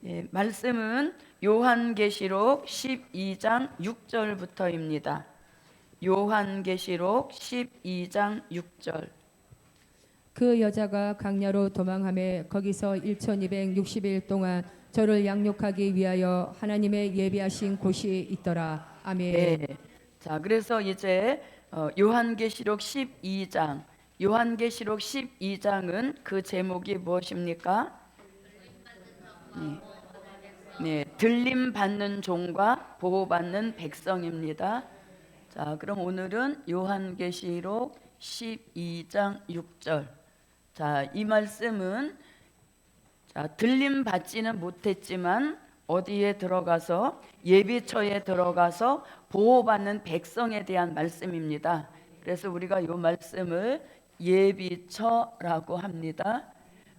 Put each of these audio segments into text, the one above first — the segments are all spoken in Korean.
예, 말씀은 요한계시록 12장 6절부터입니다. 요한계시록 12장 6절. 그 여자가 강야로 도망하며 거기서 1260일 동안 저를 양육하기 위하여 하나님의 예비하신 곳이 있더라. 아멘. 네. 자, 그래서 이제 요한계시록 12장, 요한계시록 12장은 그 제목이 무엇입니까? 네, 들림 받는 종과 보호받는 백성입니다. 자, 그럼 오늘은 요한계시록 12장 6절. 자, 이 말씀은 들림 받지는 못했지만 어디에 들어가서 예비처에 들어가서 보호받는 백성에 대한 말씀입니다. 그래서 우리가 이 말씀을 예비처라고 합니다.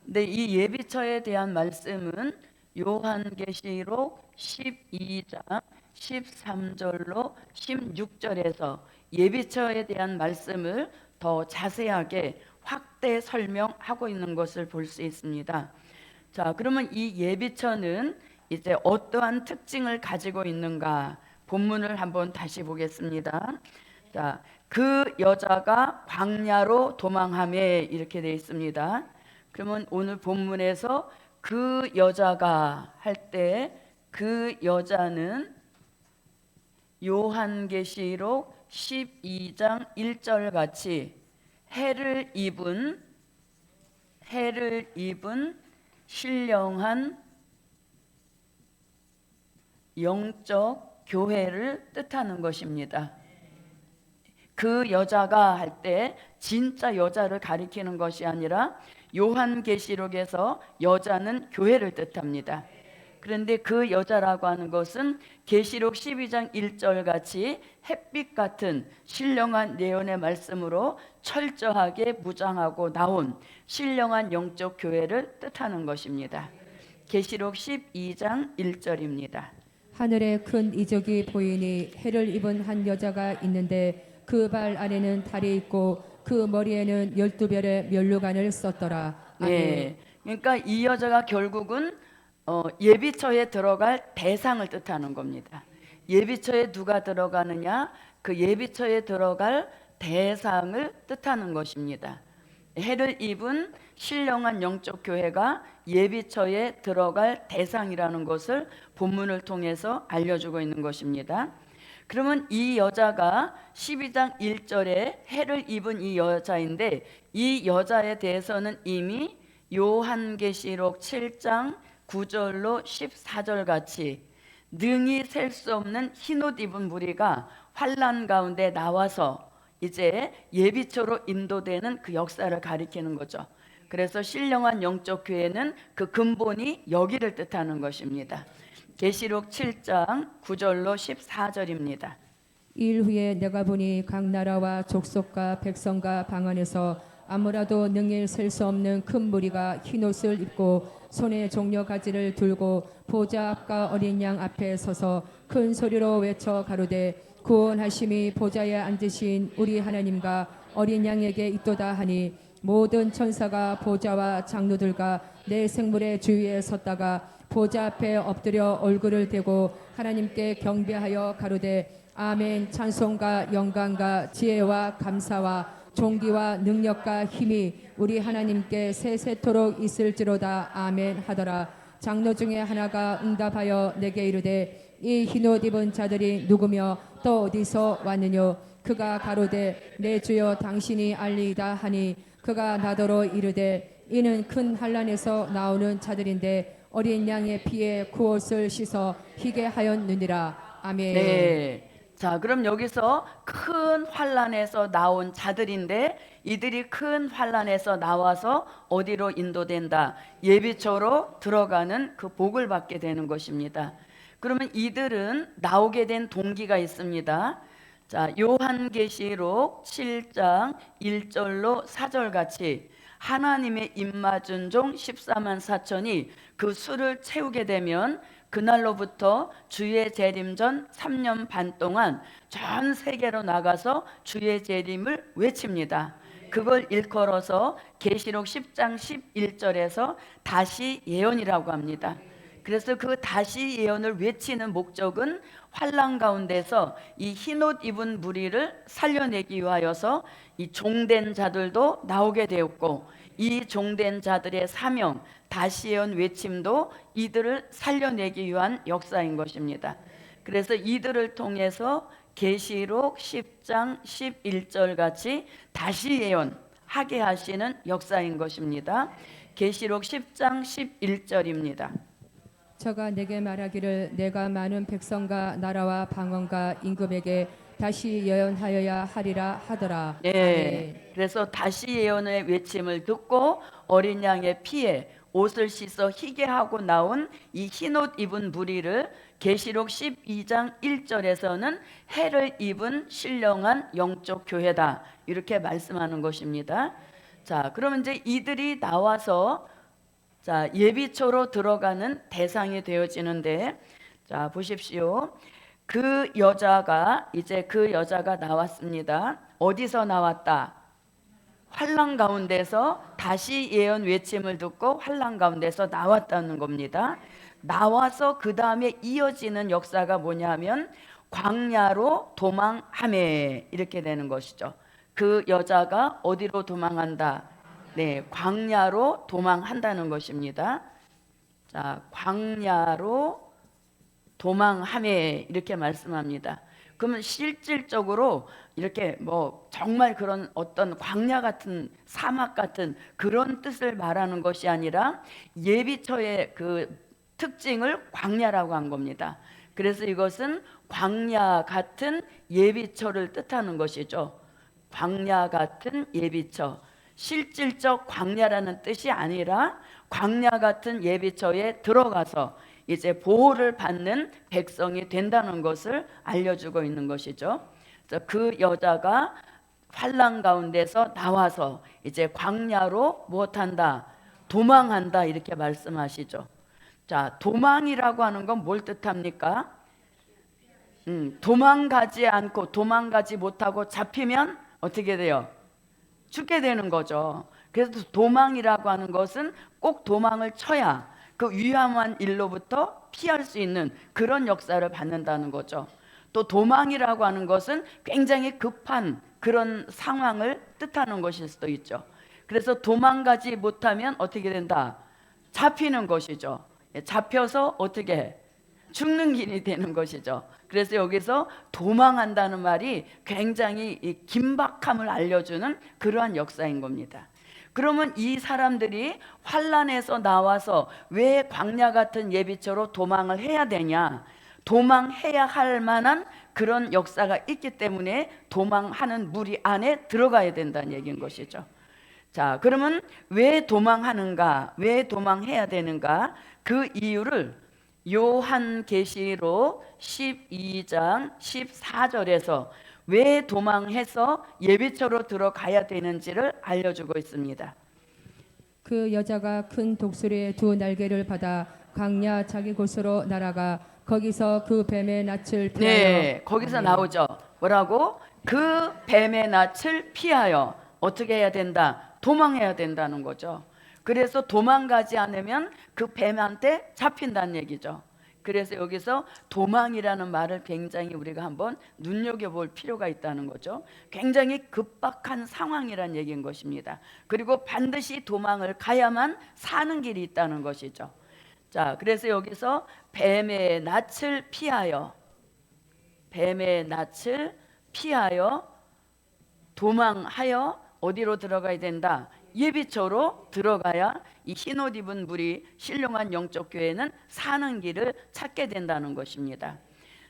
근데 이 예비처에 대한 말씀은 요한계시록 12장 13절로 16절에서 예비처에 대한 말씀을 더 자세하게 확대 설명하고 있는 것을 볼 수 있습니다. 자, 그러면 이 예비처는 이제 어떠한 특징을 가지고 있는가? 본문을 한번 다시 보겠습니다. 자, 그 여자가 광야로 도망하매 이렇게 되어 있습니다. 그러면 오늘 본문에서 그 여자가 할 때 그 여자는 요한계시록 12장 1절 같이 해를 입은 신령한 영적 교회를 뜻하는 것입니다. 그 여자가 할 때 진짜 여자를 가리키는 것이 아니라 요한계시록에서 여자는 교회를 뜻합니다. 그런데 그 여자라고 하는 것은 계시록 12장 1절 같이 햇빛 같은 신령한 예언의 말씀으로 철저하게 무장하고 나온 신령한 영적 교회를 뜻하는 것입니다. 계시록 12장 1절입니다. 하늘에 큰 이적이 보이니 해를 입은 한 여자가 있는데 그 발 아래는 달이 있고 그 머리에는 12별의 면류관을 썼더라. 아멘. 네, 그러니까 이 여자가 결국은 예비처에 들어갈 대상을 뜻하는 겁니다. 예비처에 누가 들어가느냐? 그 예비처에 들어갈 대상을 뜻하는 것입니다. 해를 입은 신령한 영적 교회가 예비처에 들어갈 대상이라는 것을 본문을 통해서 알려주고 있는 것입니다. 그러면 이 여자가 12장 1절에 해를 입은 이 여자인데 이 여자에 대해서는 이미 요한계시록 7장 9절로 14절 같이 능히 셀 수 없는 흰옷 입은 무리가 환난 가운데 나와서 이제 예비처로 인도되는 그 역사를 가리키는 거죠. 그래서 신령한 영적 교회는 그 근본이 여기를 뜻하는 것입니다. 계시록 7장 9절로 14절입니다. 일 후에 내가 보니 각 나라와 족속과 백성과 방 안에서 아무라도 능히 셀 수 없는 큰 무리가 흰옷을 입고 손에 종려 가지를 들고 보좌 앞과 어린 양 앞에 서서 큰 소리로 외쳐 가로되 구원하심이 보좌에 앉으신 우리 하나님과 어린 양에게 있도다 하니 모든 천사가 보좌와 장로들과 내 생물의 주위에 섰다가 보좌 앞에 엎드려 얼굴을 대고 하나님께 경배하여 가로되 아멘. 찬송과 영광과 지혜와 감사와 존귀와 능력과 힘이 우리 하나님께 세세토록 있을지로다. 아멘 하더라. 장로 중에 하나가 응답하여 내게 이르되 이 흰옷 입은 자들이 누구며 또 어디서 왔느뇨? 그가 가로되 내 주여 당신이 알리이다 하니 그가 나더러 이르되 이는 큰 환난에서 나오는 자들인데 어린 양의 피에 그옷을 씻어 희게 하였느니라. 아멘. 네. 자, 그럼 여기서 큰 환난에서 나온 자들인데 이들이 큰 환난에서 나와서 어디로 인도된다? 예비처로 들어가는 그 복을 받게 되는 것입니다. 그러면 이들은 나오게 된 동기가 있습니다. 자, 요한계시록 7장 1절로 4절 같이 하나님의 입맞은 종 14만 4천이 그 수를 채우게 되면 그날로부터 주의 재림 전 3년 반 동안 전 세계로 나가서 주의 재림을 외칩니다. 그걸 일컬어서 계시록 10장 11절에서 다시 예언이라고 합니다. 그래서 그 다시 예언을 외치는 목적은 환난 가운데서 이 흰옷 입은 무리를 살려내기 위하여서 이 종된 자들도 나오게 되었고, 이 종된 자들의 사명, 다시 예언 외침도 이들을 살려내기 위한 역사인 것입니다. 그래서 이들을 통해서 계시록 10장 11절 같이 다시 예언하게 하시는 역사인 것입니다. 계시록 10장 11절입니다. 저가 내게 말하기를 내가 많은 백성과 나라와 방언과 임금에게 다시 예언하여야 하리라 하더라. 네, 그래서 다시 예언의 외침을 듣고 어린 양의 피에 옷을 씻어 희게 하고 나온 이 흰옷 입은 무리를 계시록 12장 1절에서는 해를 입은 신령한 영적 교회다, 이렇게 말씀하는 것입니다. 자, 그러면 이제 이들이 나와서 자, 예비초로 들어가는 대상이 되어지는데, 자, 보십시오. 그 여자가 나왔습니다. 어디서 나왔다? 환난 가운데서 다시 예언 외침을 듣고 환난 가운데서 나왔다는 겁니다. 나와서 그 다음에 이어지는 역사가 뭐냐면 광야로 도망하매, 이렇게 되는 것이죠. 그 여자가 어디로 도망한다? 네, 광야로 도망한다는 것입니다. 자, 광야로 도망하매, 이렇게 말씀합니다. 그러면 실질적으로 이렇게 뭐 정말 그런 어떤 광야 같은, 사막 같은 그런 뜻을 말하는 것이 아니라 예비처의 그 특징을 광야라고 한 겁니다. 그래서 이것은 광야 같은 예비처를 뜻하는 것이죠. 광야 같은 예비처, 실질적 광야라는 뜻이 아니라 광야 같은 예비처에 들어가서 이제 보호를 받는 백성이 된다는 것을 알려주고 있는 것이죠. 그 여자가 환난 가운데서 나와서 이제 광야로 무엇한다? 도망한다, 이렇게 말씀하시죠. 자, 도망이라고 하는 건 뭘 뜻합니까? 도망가지 않고 도망가지 못하고 잡히면 어떻게 돼요? 죽게 되는 거죠. 그래서 도망이라고 하는 것은 꼭 도망을 쳐야 그 위험한 일로부터 피할 수 있는 그런 역사를 받는다는 거죠. 또 도망이라고 하는 것은 굉장히 급한 그런 상황을 뜻하는 것일 수도 있죠. 그래서 도망가지 못하면 어떻게 된다? 잡히는 것이죠. 잡혀서 어떻게 죽는 길이 되는 것이죠. 그래서 여기서 도망한다는 말이 굉장히 이 긴박함을 알려주는 그러한 역사인 겁니다. 그러면 이 사람들이 환란에서 나와서 왜 광야 같은 예비처로 도망을 해야 되냐? 도망해야 할 만한 그런 역사가 있기 때문에 도망하는 무리 안에 들어가야 된다는 얘기인 것이죠. 자, 그러면 왜 도망하는가? 왜 도망해야 되는가? 그 이유를 요한계시록 12장 14절에서 왜 도망해서 예비처로 들어가야 되는지를 알려주고 있습니다. 그 여자가 큰 독수리의 두 날개를 받아 광야 자기 곳으로 날아가 거기서 그 뱀의 낯을 피하여. 네, 거기서 나오죠. 뭐라고? 그 뱀의 낯을 피하여 어떻게 해야 된다? 도망해야 된다는 거죠. 그래서 도망가지 않으면 그 뱀한테 잡힌다는 얘기죠. 그래서 여기서 도망이라는 말을 굉장히 우리가 한번 눈여겨볼 필요가 있다는 거죠. 굉장히 급박한 상황이라는 얘기인 것입니다. 그리고 반드시 도망을 가야만 사는 길이 있다는 것이죠. 자, 그래서 여기서 뱀의 낯을 피하여, 뱀의 낯을 피하여 도망하여 어디로 들어가야 된다? 예비처로 들어가야 이 흰옷 입은 무리 신령한 영적 교회는 사는 길을 찾게 된다는 것입니다.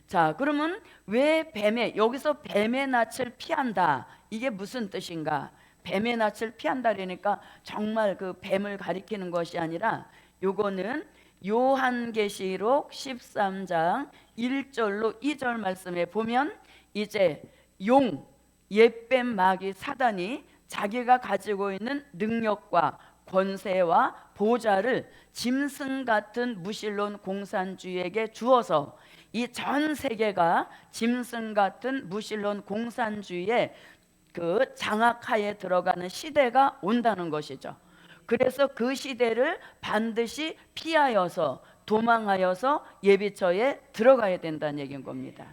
자, 그러면 왜 여기서 뱀의 낯을 피한다, 이게 무슨 뜻인가? 뱀의 낯을 피한다 그러니까 정말 그 뱀을 가리키는 것이 아니라 요거는 요한계시록 13장 1절로 2절 말씀에 보면 이제 옛뱀 마귀 사단이 자기가 가지고 있는 능력과 권세와 보좌를 짐승 같은 무신론 공산주의에게 주어서 이 전 세계가 짐승 같은 무신론 공산주의의 그 장악하에 들어가는 시대가 온다는 것이죠. 그래서 그 시대를 반드시 피하여서 도망하여서 예비처에 들어가야 된다는 얘기인 겁니다.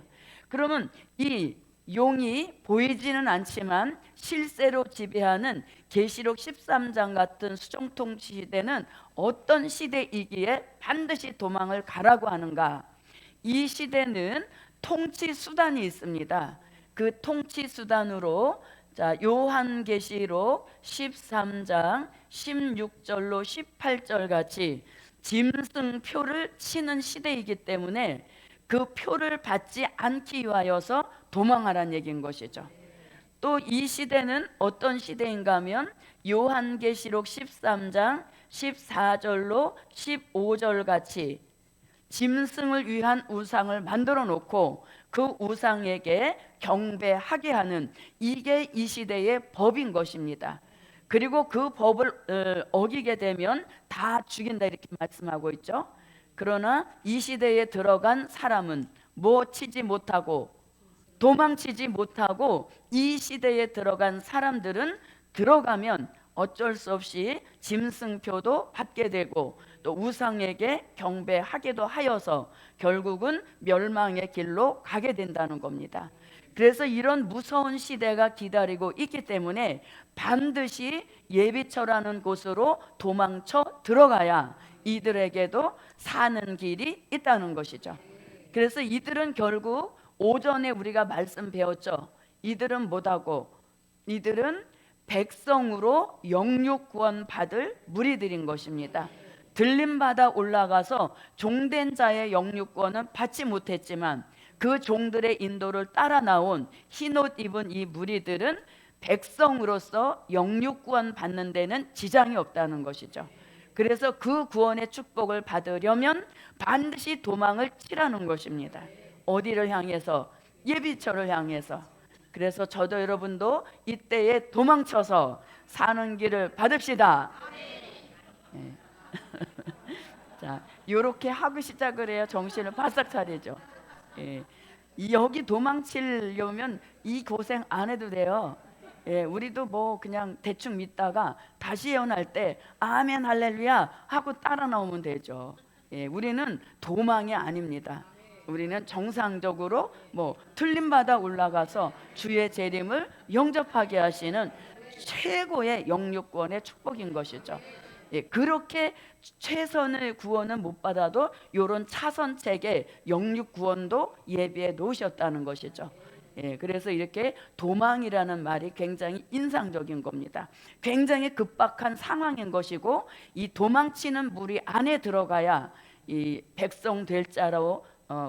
그러면 이 용이 보이지는 않지만 실제로 지배하는 계시록 13장 같은 수정통치 시대는 어떤 시대이기에 반드시 도망을 가라고 하는가? 이 시대는 통치 수단이 있습니다. 그 통치 수단으로 자, 요한계시록 13장 16절로 18절 같이 짐승표를 치는 시대이기 때문에 그 표를 받지 않기 위하여서 도망하라는 얘기인 것이죠. 또 이 시대는 어떤 시대인가 하면 요한계시록 13장 14절로 15절 같이 짐승을 위한 우상을 만들어 놓고 그 우상에게 경배하게 하는, 이게 이 시대의 법인 것입니다. 그리고 그 법을 어기게 되면 다 죽인다 이렇게 말씀하고 있죠. 그러나 이 시대에 들어간 사람은 뭐 치지 못하고 도망치지 못하고, 이 시대에 들어간 사람들은 들어가면 어쩔 수 없이 짐승표도 받게 되고 또 우상에게 경배하게도 하여서 결국은 멸망의 길로 가게 된다는 겁니다. 그래서 이런 무서운 시대가 기다리고 있기 때문에 반드시 예비처라는 곳으로 도망쳐 들어가야 이들에게도 사는 길이 있다는 것이죠. 그래서 이들은 결국 오전에 우리가 말씀 배웠죠. 이들은 뭐다고? 이들은 백성으로 영육 구원 받을 무리들인 것입니다. 들림받아 올라가서 종된 자의 영육 구원은 받지 못했지만 그 종들의 인도를 따라 나온 흰옷 입은 이 무리들은 백성으로서 영육 구원 받는 데는 지장이 없다는 것이죠. 그래서 그 구원의 축복을 받으려면 반드시 도망을 치라는 것입니다. 어디를 향해서? 예비처를 향해서. 그래서 저도 여러분도 이때에 도망쳐서 사는 길을 받읍시다. 네. 자, 이렇게 하고 시작을 해야 정신을 바싹 차리죠. 예. 여기 도망치려면 이 고생 안 해도 돼요. 예, 우리도 뭐 그냥 대충 믿다가 다시 예언할 때 아멘 할렐루야 하고 따라 나오면 되죠. 예, 우리는 도망이 아닙니다. 우리는 정상적으로 뭐 틀림받아 올라가서 주의 재림을 영접하게 하시는 최고의 영육권의 축복인 것이죠. 예, 그렇게 최선의 구원은 못 받아도 이런 차선책에 영육 구원도 예비해 놓으셨다는 것이죠. 예, 그래서 이렇게 도망이라는 말이 굉장히 인상적인 겁니다. 굉장히 급박한 상황인 것이고 이 도망치는 무리 안에 들어가야 이 백성 될 자로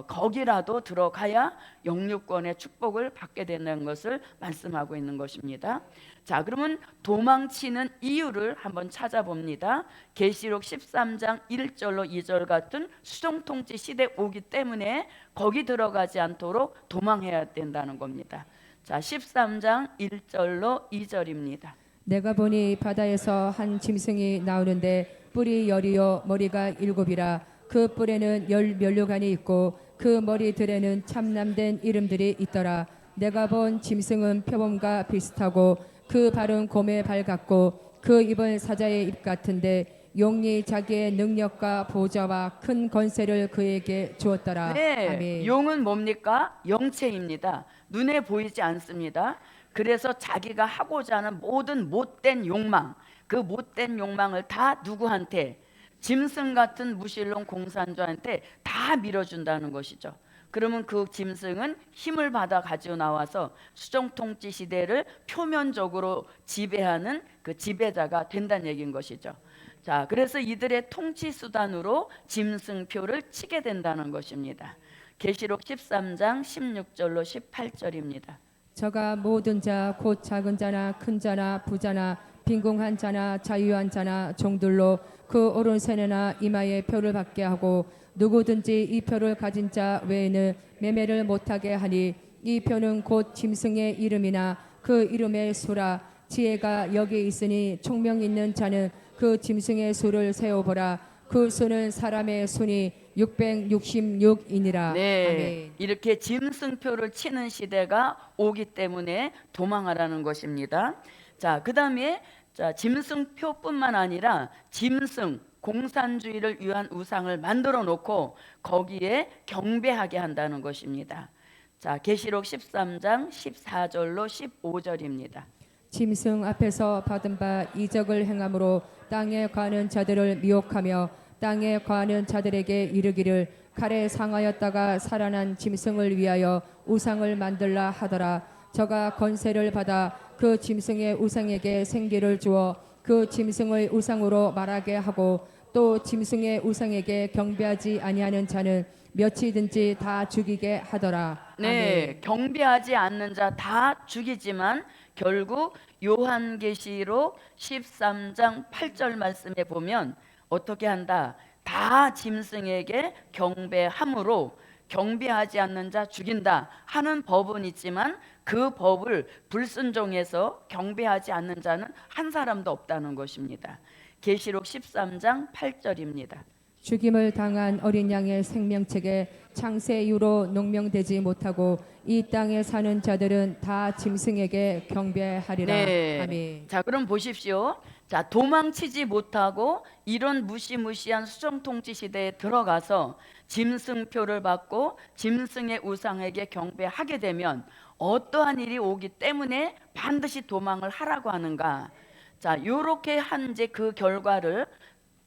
거기라도 들어가야 영육권의 축복을 받게 되는 것을 말씀하고 있는 것입니다. 자, 그러면 도망치는 이유를 한번 찾아봅니다. 계시록 13장 1절로 2절 같은 수정통치 시대 오기 때문에 거기 들어가지 않도록 도망해야 된다는 겁니다. 자, 13장 1절로 2절입니다. 내가 보니 바다에서 한 짐승이 나오는데 뿔이 열이요 머리가 일곱이라. 그 뿔에는 열 면류관이 있고 그 머리들에는 참남된 이름들이 있더라. 내가 본 짐승은 표범과 비슷하고 그 발은 곰의 발 같고 그 입은 사자의 입 같은데 용이 자기의 능력과 보좌와 큰 권세를 그에게 주었더라. 네, 아멘. 용은 뭡니까? 영체입니다. 눈에 보이지 않습니다. 그래서 자기가 하고자 하는 모든 못된 욕망, 그 못된 욕망을 다 누구한테? 짐승 같은 무신론 공산주한테 다 밀어준다는 것이죠. 그러면 그 짐승은 힘을 받아 가지고 나와서 수정통치 시대를 표면적으로 지배하는 그 지배자가 된다는 얘기인 것이죠. 자, 그래서 이들의 통치 수단으로 짐승표를 치게 된다는 것입니다. 계시록 13장 16절로 18절입니다. 저가 모든 자 곧 작은 자나 큰 자나 부자나 빈궁한 자나 자유한 자나 종들로 그 오른 세뇌나 이마에 표를 받게 하고 누구든지 이 표를 가진 자 외에는 매매를 못하게 하니 이 표는 곧 짐승의 이름이나 그 이름의 수라. 지혜가 여기 있으니 총명 있는 자는 그 짐승의 수를 세어보라. 그 수는 사람의 수니 666이니라. 네, 아멘. 이렇게 짐승표를 치는 시대가 오기 때문에 도망하라는 것입니다. 자, 그 다음에 자, 짐승표뿐만 아니라 짐승, 공산주의를 위한 우상을 만들어 놓고 거기에 경배하게 한다는 것입니다. 자, 계시록 13장 14절로 15절입니다. 짐승 앞에서 받은 바 이적을 행함으로 땅에 가는 자들을 미혹하며 땅에 가는 자들에게 이르기를 칼에 상하였다가 살아난 짐승을 위하여 우상을 만들라 하더라. 저가 권세를 받아 그 짐승의 우상에게 생기를 주어 그 짐승의 우상으로 말하게 하고 또 짐승의 우상에게 경배하지 아니하는 자는 몇이든지 다 죽이게 하더라. 네, 경배하지 않는 자 다 죽이지만 결국 요한계시록 13장 8절 말씀에 보면 어떻게 한다? 다 짐승에게 경배함으로 경배하지 않는 자 죽인다 하는 법은 있지만 그 법을 불순종해서 경배하지 않는 자는 한 사람도 없다는 것입니다. 계시록 13장 8절입니다. 죽임을 당한 어린 양의 생명책에 창세 이후로 농명되지 못하고 이 땅에 사는 자들은 다 짐승에게 경배하리라. 네. 아멘. 자, 그럼 보십시오. 자, 도망치지 못하고 이런 무시무시한 수정통치 시대에 들어가서 짐승표를 받고 짐승의 우상에게 경배하게 되면 어떠한 일이 오기 때문에 반드시 도망을 하라고 하는가? 자, 요렇게 한 이제 그 결과를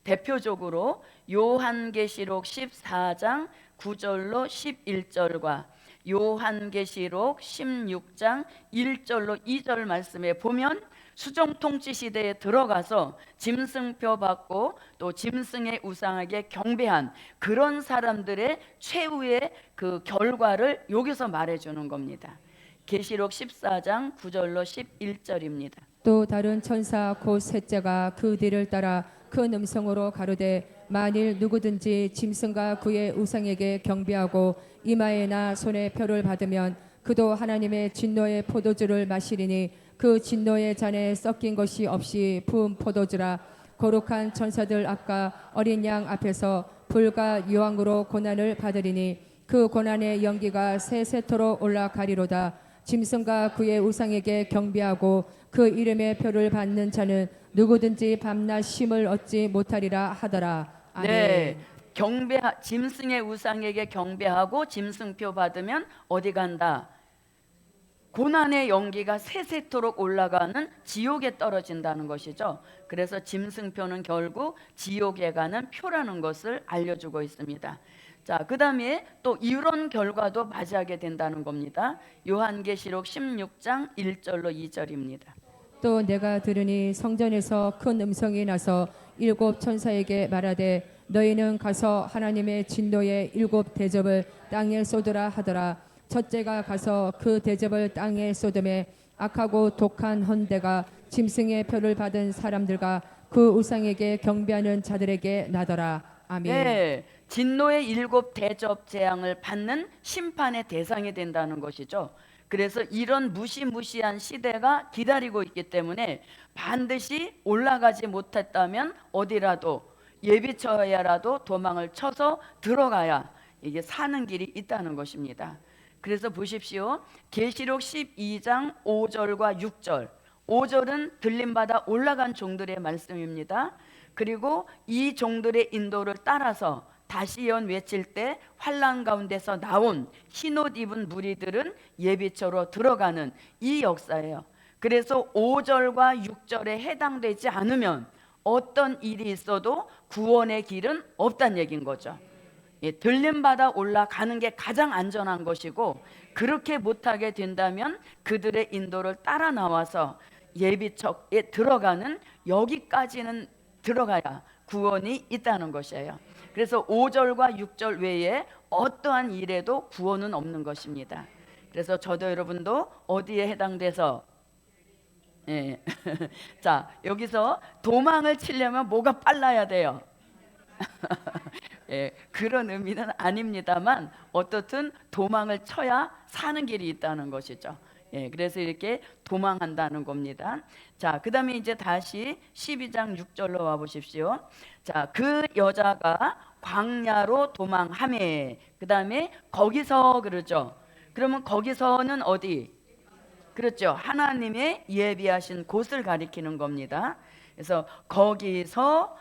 대표적으로 요한계시록 14장 9절로 11절과 요한계시록 16장 1절로 2절 말씀에 보면 수정통치 시대에 들어가서 짐승표 받고 또 짐승의 우상에게 경배한 그런 사람들의 최후의 그 결과를 여기서 말해주는 겁니다. 계시록 14장 9절로 11절입니다. 또 다른 천사 곧 셋째가 그 뒤를 따라 큰 음성으로 가로되 만일 누구든지 짐승과 그의 우상에게 경배하고 이마에나 손에 표를 받으면 그도 하나님의 진노의 포도주를 마시리니 그 진노의 잔에 섞인 것이 없이 부은 포도주라. 거룩한 천사들 앞과 어린 양 앞에서 불과 유황으로 고난을 받으리니 그 고난의 연기가 세세토록 올라가리로다. 짐승과 그의 우상에게 경배하고 그 이름의 표를 받는 자는 누구든지 밤낮 쉼을 얻지 못하리라 하더라. 아멘. 네, 짐승의 우상에게 경배하고 짐승표 받으면 어디 간다? 고난의 연기가 세세토록 올라가는 지옥에 떨어진다는 것이죠. 그래서 짐승표는 결국 지옥에 가는 표라는 것을 알려주고 있습니다. 자, 그 다음에 또 이런 결과도 맞이하게 된다는 겁니다. 요한계시록 16장 1절로 2절입니다. 또 내가 들으니 성전에서 큰 음성이 나서 일곱 천사에게 말하되 너희는 가서 하나님의 진노의 일곱 대접을 땅에 쏟으라 하더라. 첫째가 가서 그 대접을 땅에 쏟음에 악하고 독한 헌대가 짐승의 표를 받은 사람들과 그 우상에게 경배하는 자들에게 나더라. 아멘. 네, 진노의 일곱 대접 재앙을 받는 심판의 대상이 된다는 것이죠. 그래서 이런 무시무시한 시대가 기다리고 있기 때문에 반드시 올라가지 못했다면 어디라도 예비처에라도 도망을 쳐서 들어가야 이게 사는 길이 있다는 것입니다. 그래서 보십시오. 계시록 12장 5절과 6절. 5절은 들림받아 올라간 종들의 말씀입니다. 그리고 이 종들의 인도를 따라서 다시 연 외칠 때 환난 가운데서 나온 흰옷 입은 무리들은 예비처로 들어가는 이 역사예요. 그래서 5절과 6절에 해당되지 않으면 어떤 일이 있어도 구원의 길은 없다는 얘기인 거죠. 들림받아 올라가는 게 가장 안전한 것이고, 그렇게 못하게 된다면 그들의 인도를 따라 나와서 예비척에 들어가는, 여기까지는 들어가야 구원이 있다는 것이에요. 그래서 5절과 6절 외에 어떠한 일에도 구원은 없는 것입니다. 그래서 저도 여러분도 어디에 해당돼서 자, 여기서 도망을 치려면 뭐가 빨라야 돼요? 그런 의미는 아닙니다만 어떻든 도망을 쳐야 사는 길이 있다는 것이죠. 그래서 이렇게 도망한다는 겁니다. 자, 그 다음에 이제 다시 12장 6절로 와 보십시오. 자, 그 여자가 광야로 도망하매, 그 다음에 거기서 그러죠. 그러면 거기서는 어디? 그렇죠. 하나님의 예비하신 곳을 가리키는 겁니다. 그래서 거기서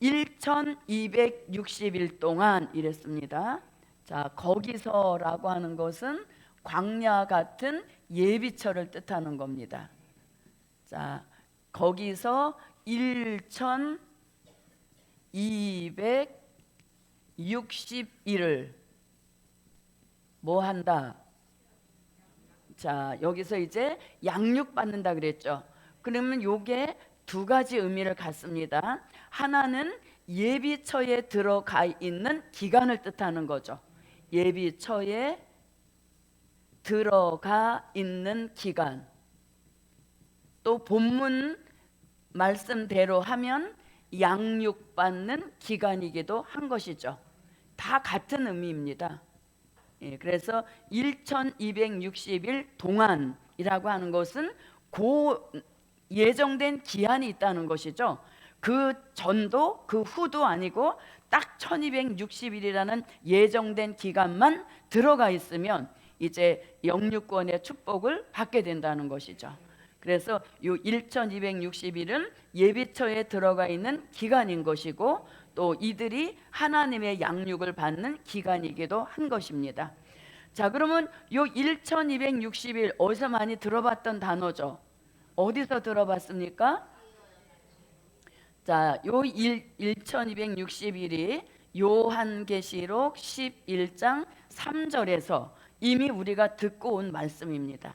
1260일 동안 이랬습니다. 자, 거기서라고 하는 것은 광야 같은 예비처를 뜻하는 겁니다. 자, 거기서 1260일을 뭐 한다? 자, 여기서 이제 양육받는다 그랬죠. 그러면 요게 두 가지 의미를 갖습니다. 하나는 예비처에 들어가 있는 기간을 뜻하는 거죠. 예비처에 들어가 있는 기간. 또 본문 말씀대로 하면 양육받는 기간이기도 한 것이죠. 다 같은 의미입니다. 예, 그래서 1260일 동안이라고 하는 것은 고 예정된 기한이 있다는 것이죠. 그 전도 그 후도 아니고 딱 1260일이라는 예정된 기간만 들어가 있으면 이제 영유권의 축복을 받게 된다는 것이죠. 그래서 이 1260일은 예비처에 들어가 있는 기간인 것이고 또 이들이 하나님의 양육을 받는 기간이기도 한 것입니다. 자, 그러면 이 1260일 어디서 많이 들어봤던 단어죠? 어디서 들어봤습니까? 자, 요 1260일이 요한계시록 11장 3절에서 이미 우리가 듣고 온 말씀입니다.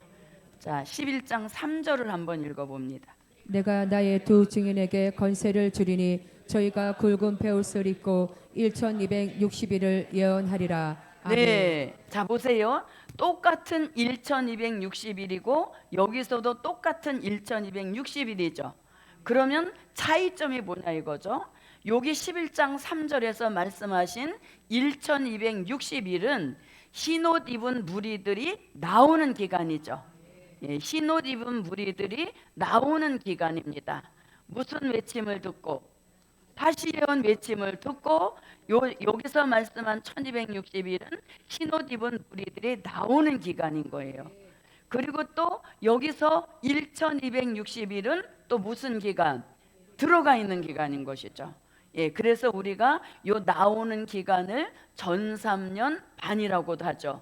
자, 11장 3절을 한번 읽어봅니다. 내가 나의 두 증인에게 권세를 주리니 저희가 굵은 베옷을 입고 1260일을 예언하리라. 아멘. 네, 자 보세요. 똑같은 1260일이고 여기서도 똑같은 1260일이죠. 그러면 차이점이 뭐냐 이거죠. 여기 11장 3절에서 말씀하신 1260일은 흰옷 입은 무리들이 나오는 기간이죠. 예, 흰옷 입은 무리들이 나오는 기간입니다. 무슨 외침을 듣고? 다시 예언 외침을 듣고 여기서 말씀한 1260일은 흰옷 입은 무리들이 나오는 기간인 거예요. 그리고 또 여기서 1260일은 또 무슨 기간? 들어가 있는 기간인 것이죠. 예, 그래서 우리가 요 나오는 기간을 전삼년 반이라고도 하죠.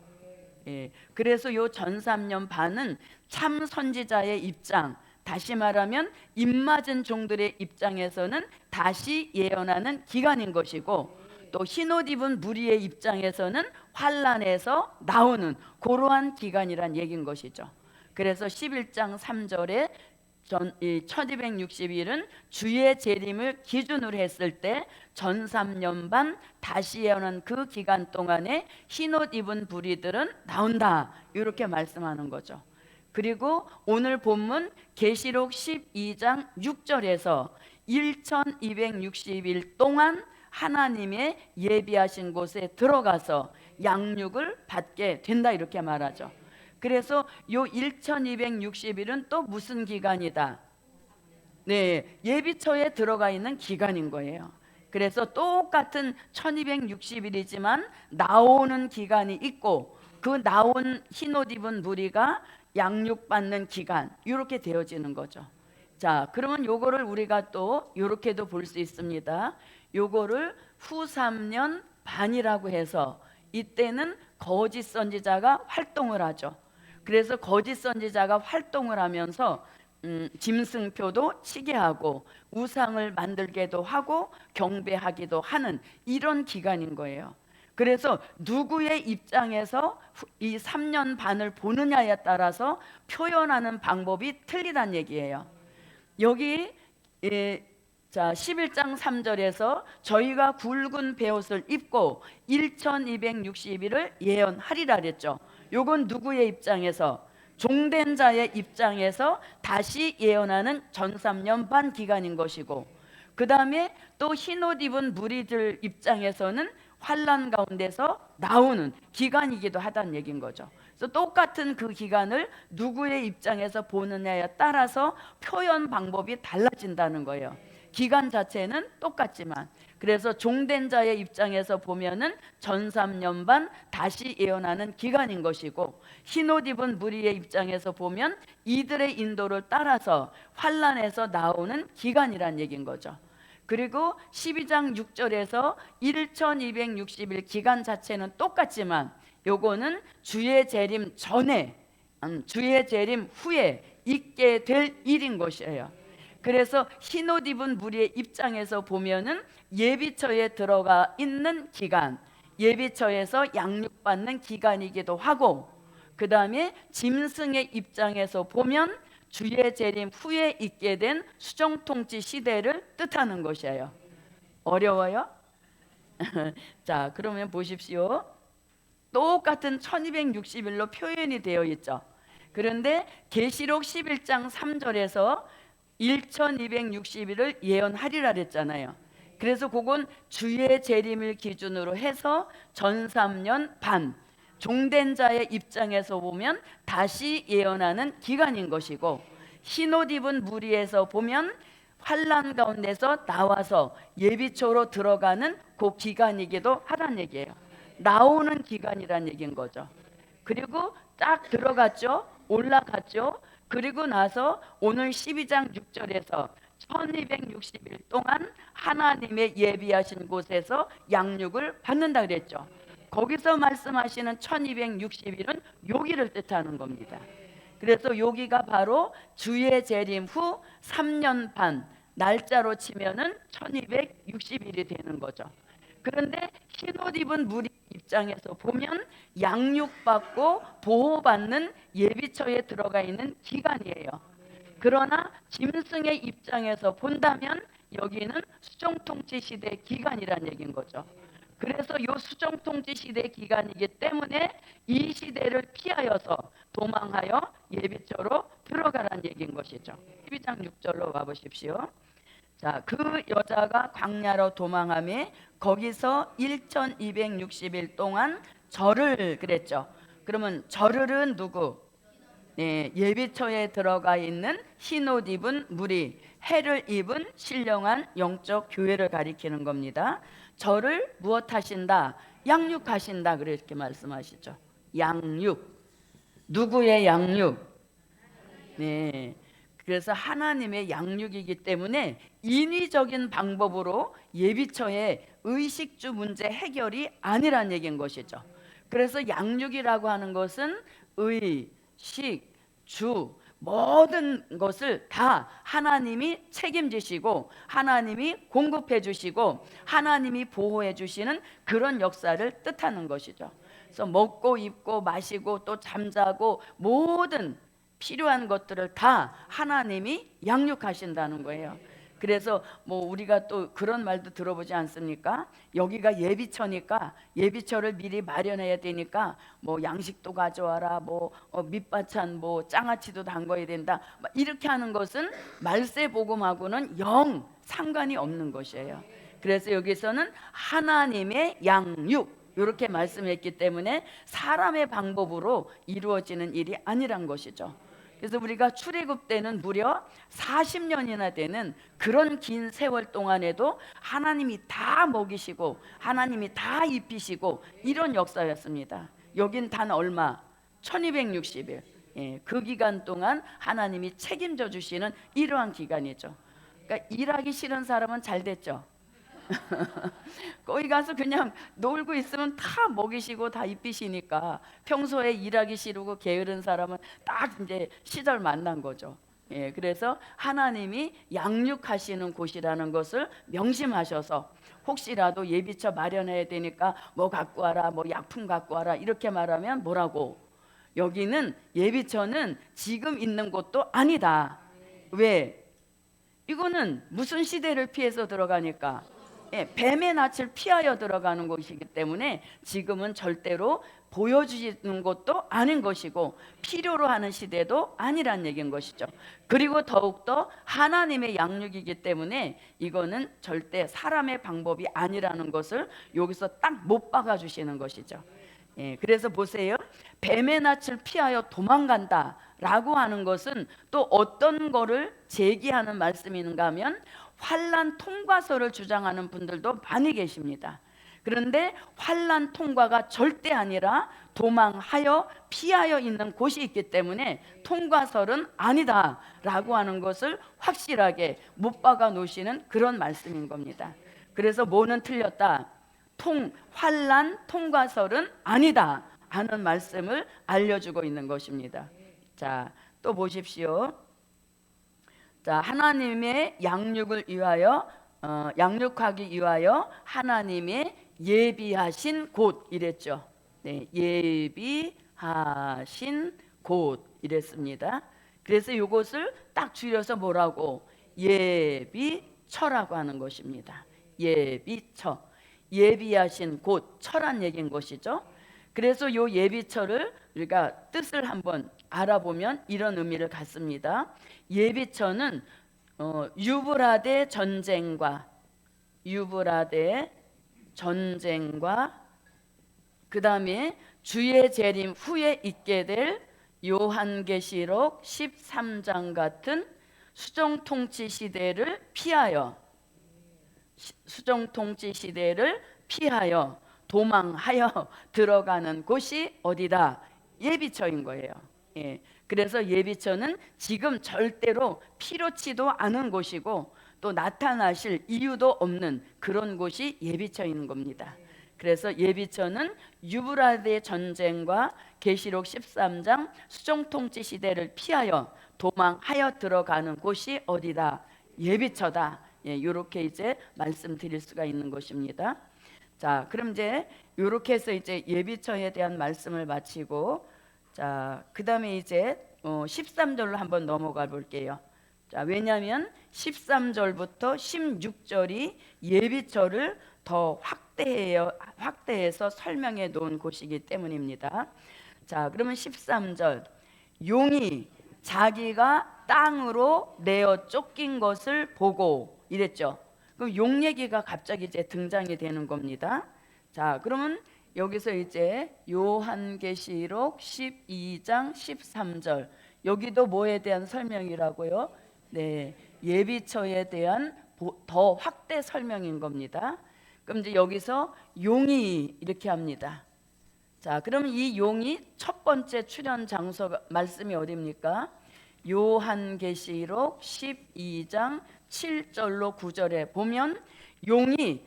예, 그래서 요 전삼년 반은 참 선지자의 입장, 다시 말하면 입맞은 종들의 입장에서는 다시 예언하는 기간인 것이고 또 흰옷 입은 무리의 입장에서는 환란에서 나오는 그러한 기간이란 얘기인 것이죠. 그래서 11장 3절에 1260일은 주의 재림을 기준으로 했을 때 전삼년 반 다시 예언한 그 기간 동안에 흰옷 입은 무리들은 나온다 이렇게 말씀하는 거죠. 그리고 오늘 본문 계시록 12장 6절에서 1260일 동안 하나님의 예비하신 곳에 들어가서 양육을 받게 된다 이렇게 말하죠. 그래서 요 1260일은 또 무슨 기간이다? 네, 예비처에 들어가 있는 기간인 거예요. 그래서 똑같은 1260일이지만 나오는 기간이 있고 그 나온 흰옷 입은 무리가 양육받는 기간 이렇게 되어지는 거죠. 자, 그러면 요거를 우리가 또 이렇게도 볼 수 있습니다. 요거를 후 3년 반이라고 해서 이때는 거짓 선지자가 활동을 하죠. 그래서 거짓 선지자가 활동을 하면서 짐승표도 치게 하고 우상을 만들게도 하고 경배하기도 하는 이런 기간인 거예요. 그래서 누구의 입장에서 이 3년 반을 보느냐에 따라서 표현하는 방법이 틀리다는 얘기예요. 여기 자 11장 3절에서 저희가 굵은 베옷을 입고 1260일을 예언하리라 그랬죠. 요건 누구의 입장에서? 종된 자의 입장에서 다시 예언하는 전삼년 반 기간인 것이고 그 다음에 또 흰옷 입은 무리들 입장에서는 환난 가운데서 나오는 기간이기도 하다는 얘기인 거죠. 그래서 똑같은 그 기간을 누구의 입장에서 보느냐에 따라서 표현 방법이 달라진다는 거예요. 기간 자체는 똑같지만 그래서 종된 자의 입장에서 보면은 전삼년 반 다시 예언하는 기간인 것이고 흰옷 입은 무리의 입장에서 보면 이들의 인도를 따라서 환난에서 나오는 기간이란 얘기인 거죠. 그리고 12장 6절에서 1260일 기간 자체는 똑같지만 요거는 주의 재림 전에 주의 재림 후에 있게 될 일인 것이에요. 그래서 흰옷 입은 무리의 입장에서 보면은 예비처에 들어가 있는 기간, 예비처에서 양육받는 기간이기도 하고, 그 다음에 짐승의 입장에서 보면 주의 재림 후에 있게 된 수정통치 시대를 뜻하는 것이에요. 어려워요? 자, 그러면 보십시오. 똑같은 1260일로 표현이 되어 있죠. 그런데 계시록 11장 3절에서 1260일을 예언하리라 그랬잖아요. 그래서 그건 주의 재림을 기준으로 해서 전 3년 반, 종된 자의 입장에서 보면 다시 예언하는 기간인 것이고, 흰옷 입은 무리에서 보면 환난 가운데서 나와서 예비초로 들어가는 그 기간이기도 하다는 얘기예요. 나오는 기간이란 얘기인 거죠. 그리고 딱 들어갔죠. 올라갔죠. 그리고 나서 오늘 12장 6절에서 1260일 동안 하나님의 예비하신 곳에서 양육을 받는다 그랬죠. 거기서 말씀하시는 1260일은 여기를 뜻하는 겁니다. 그래서 여기가 바로 주의 재림 후 3년 반, 날짜로 치면은 1260일이 되는 거죠. 그런데 흰옷 입은 무리 입장에서 보면 양육받고 보호받는 예비처에 들어가 있는 기간이에요. 그러나 짐승의 입장에서 본다면 여기는 수정통치 시대 기간이란 얘기인 거죠. 그래서 이 수정통치 시대 기간이기 때문에 이 시대를 피하여서 도망하여 예비처로 들어가라는 얘기인 것이죠. 12장 6절로 와보십시오. 자, 그 여자가 광야로 도망하며 거기서 1260일 동안 절을 그랬죠. 그러면 절을은 누구? 네, 예비처에 들어가 있는 흰옷 입은 무리, 해를 입은 신령한 영적 교회를 가리키는 겁니다. 저를 무엇 하신다? 양육하신다. 그렇게 말씀하시죠. 양육. 누구의 양육? 네. 그래서 하나님의 양육이기 때문에 인위적인 방법으로 예비처의 의식주 문제 해결이 아니란 얘기인 것이죠. 그래서 양육이라고 하는 것은 의, 식, 주 모든 것을 다 하나님이 책임지시고 하나님이 공급해 주시고 하나님이 보호해 주시는 그런 역사를 뜻하는 것이죠. 그래서 먹고 입고 마시고 또 잠자고 모든 필요한 것들을 다 하나님이 양육하신다는 거예요. 그래서 뭐 우리가 또 그런 말도 들어보지 않습니까? 여기가 예비처니까 예비처를 미리 마련해야 되니까 뭐 양식도 가져와라, 뭐 밑반찬 뭐 장아찌도 담궈야 된다, 이렇게 하는 것은 말세 복음하고는 영 상관이 없는 것이에요. 그래서 여기서는 하나님의 양육 이렇게 말씀했기 때문에 사람의 방법으로 이루어지는 일이 아니란 것이죠. 그래서 우리가 출애굽 때는 무려 40년이나 되는 그런 긴 세월 동안에도 하나님이 다 먹이시고 하나님이 다 입히시고 이런 역사였습니다. 여긴 단 얼마? 1260일. 예, 그 기간 동안 하나님이 책임져 주시는 이러한 기간이죠. 그러니까 일하기 싫은 사람은 잘 됐죠. 거기 가서 그냥 놀고 있으면 다 먹이시고 다 입히시니까 평소에 일하기 싫고 게으른 사람은 딱 이제 시절 만난 거죠. 예, 그래서 하나님이 양육하시는 곳이라는 것을 명심하셔서 혹시라도 예비처 마련해야 되니까 뭐 갖고 와라, 뭐 약품 갖고 와라 이렇게 말하면 뭐라고? 여기는 예비처는 지금 있는 곳도 아니다. 왜? 이거는 무슨 시대를 피해서 들어가니까 뱀의 낯을 피하여 들어가는 것이기 때문에 지금은 절대로 보여주는 것도 아닌 것이고 필요로 하는 시대도 아니란 얘기인 것이죠. 그리고 더욱더 하나님의 양육이기 때문에 이거는 절대 사람의 방법이 아니라는 것을 여기서 딱 못 박아 주시는 것이죠. 그래서 보세요. 뱀의 낯을 피하여 도망간다 라고 하는 것은 또 어떤 거를 제기하는 말씀인가 하면 환난 통과서를 주장하는 분들도 많이 계십니다. 그런데 환난 통과가 절대 아니라 도망하여 피하여 있는 곳이 있기 때문에 통과설은 아니다라고 하는 것을 확실하게 못 박아 놓으시는 그런 말씀인 겁니다. 그래서 뭐는 틀렸다? 환난 통과설은 아니다 하는 말씀을 알려주고 있는 것입니다. 자, 또 보십시오. 자, 하나님의 양육을 위하여 양육하기 위하여 하나님의 예비하신 곳 이랬죠. 네, 예비하신 곳 이랬습니다. 그래서 이것을 딱 줄여서 뭐라고? 예비처라고 하는 것입니다. 예비처, 예비하신 곳, 처란 얘기인 것이죠. 그래서 요 예비처를 우리가 뜻을 한번 알아보면 이런 의미를 갖습니다. 예비처는 유브라데 전쟁과 그 다음에 주의 재림 후에 있게 될 요한계시록 13장 같은 수정통치 시대를 피하여 도망하여 들어가는 곳이 어디다? 예비처인 거예요. 예. 그래서 예비처는 지금 절대로 필요치도 않은 곳이고 또 나타나실 이유도 없는 그런 곳이 예비처인 겁니다. 그래서 예비처는 유브라데 전쟁과 계시록 13장 수정통치 시대를 피하여 도망하여 들어가는 곳이 어디다? 예비처다. 예, 이렇게 이제 말씀드릴 수가 있는 것입니다. 자, 그럼 이제 이렇게 해서 이제 예비처에 대한 말씀을 마치고, 자, 그 다음에 이제 13절로 한번 넘어가 볼게요. 자, 왜냐하면 13절부터 16절이 예비처를 더 확대해서 설명해 놓은 곳이기 때문입니다. 자, 그러면 13절, 용이 자기가 땅으로 내어 쫓긴 것을 보고 이랬죠. 그럼 용 얘기가 갑자기 이제 등장이 되는 겁니다. 자, 그러면 여기서 이제 요한계시록 12장 13절, 여기도 뭐에 대한 설명이라고요? 네, 예비처에 대한 더 확대 설명인 겁니다. 그럼 이제 여기서 용이 이렇게 합니다. 자, 그러면 이 용이 첫 번째 출현 장소 말씀이 어디입니까? 요한계시록 12장 7절로 9절에 보면 용이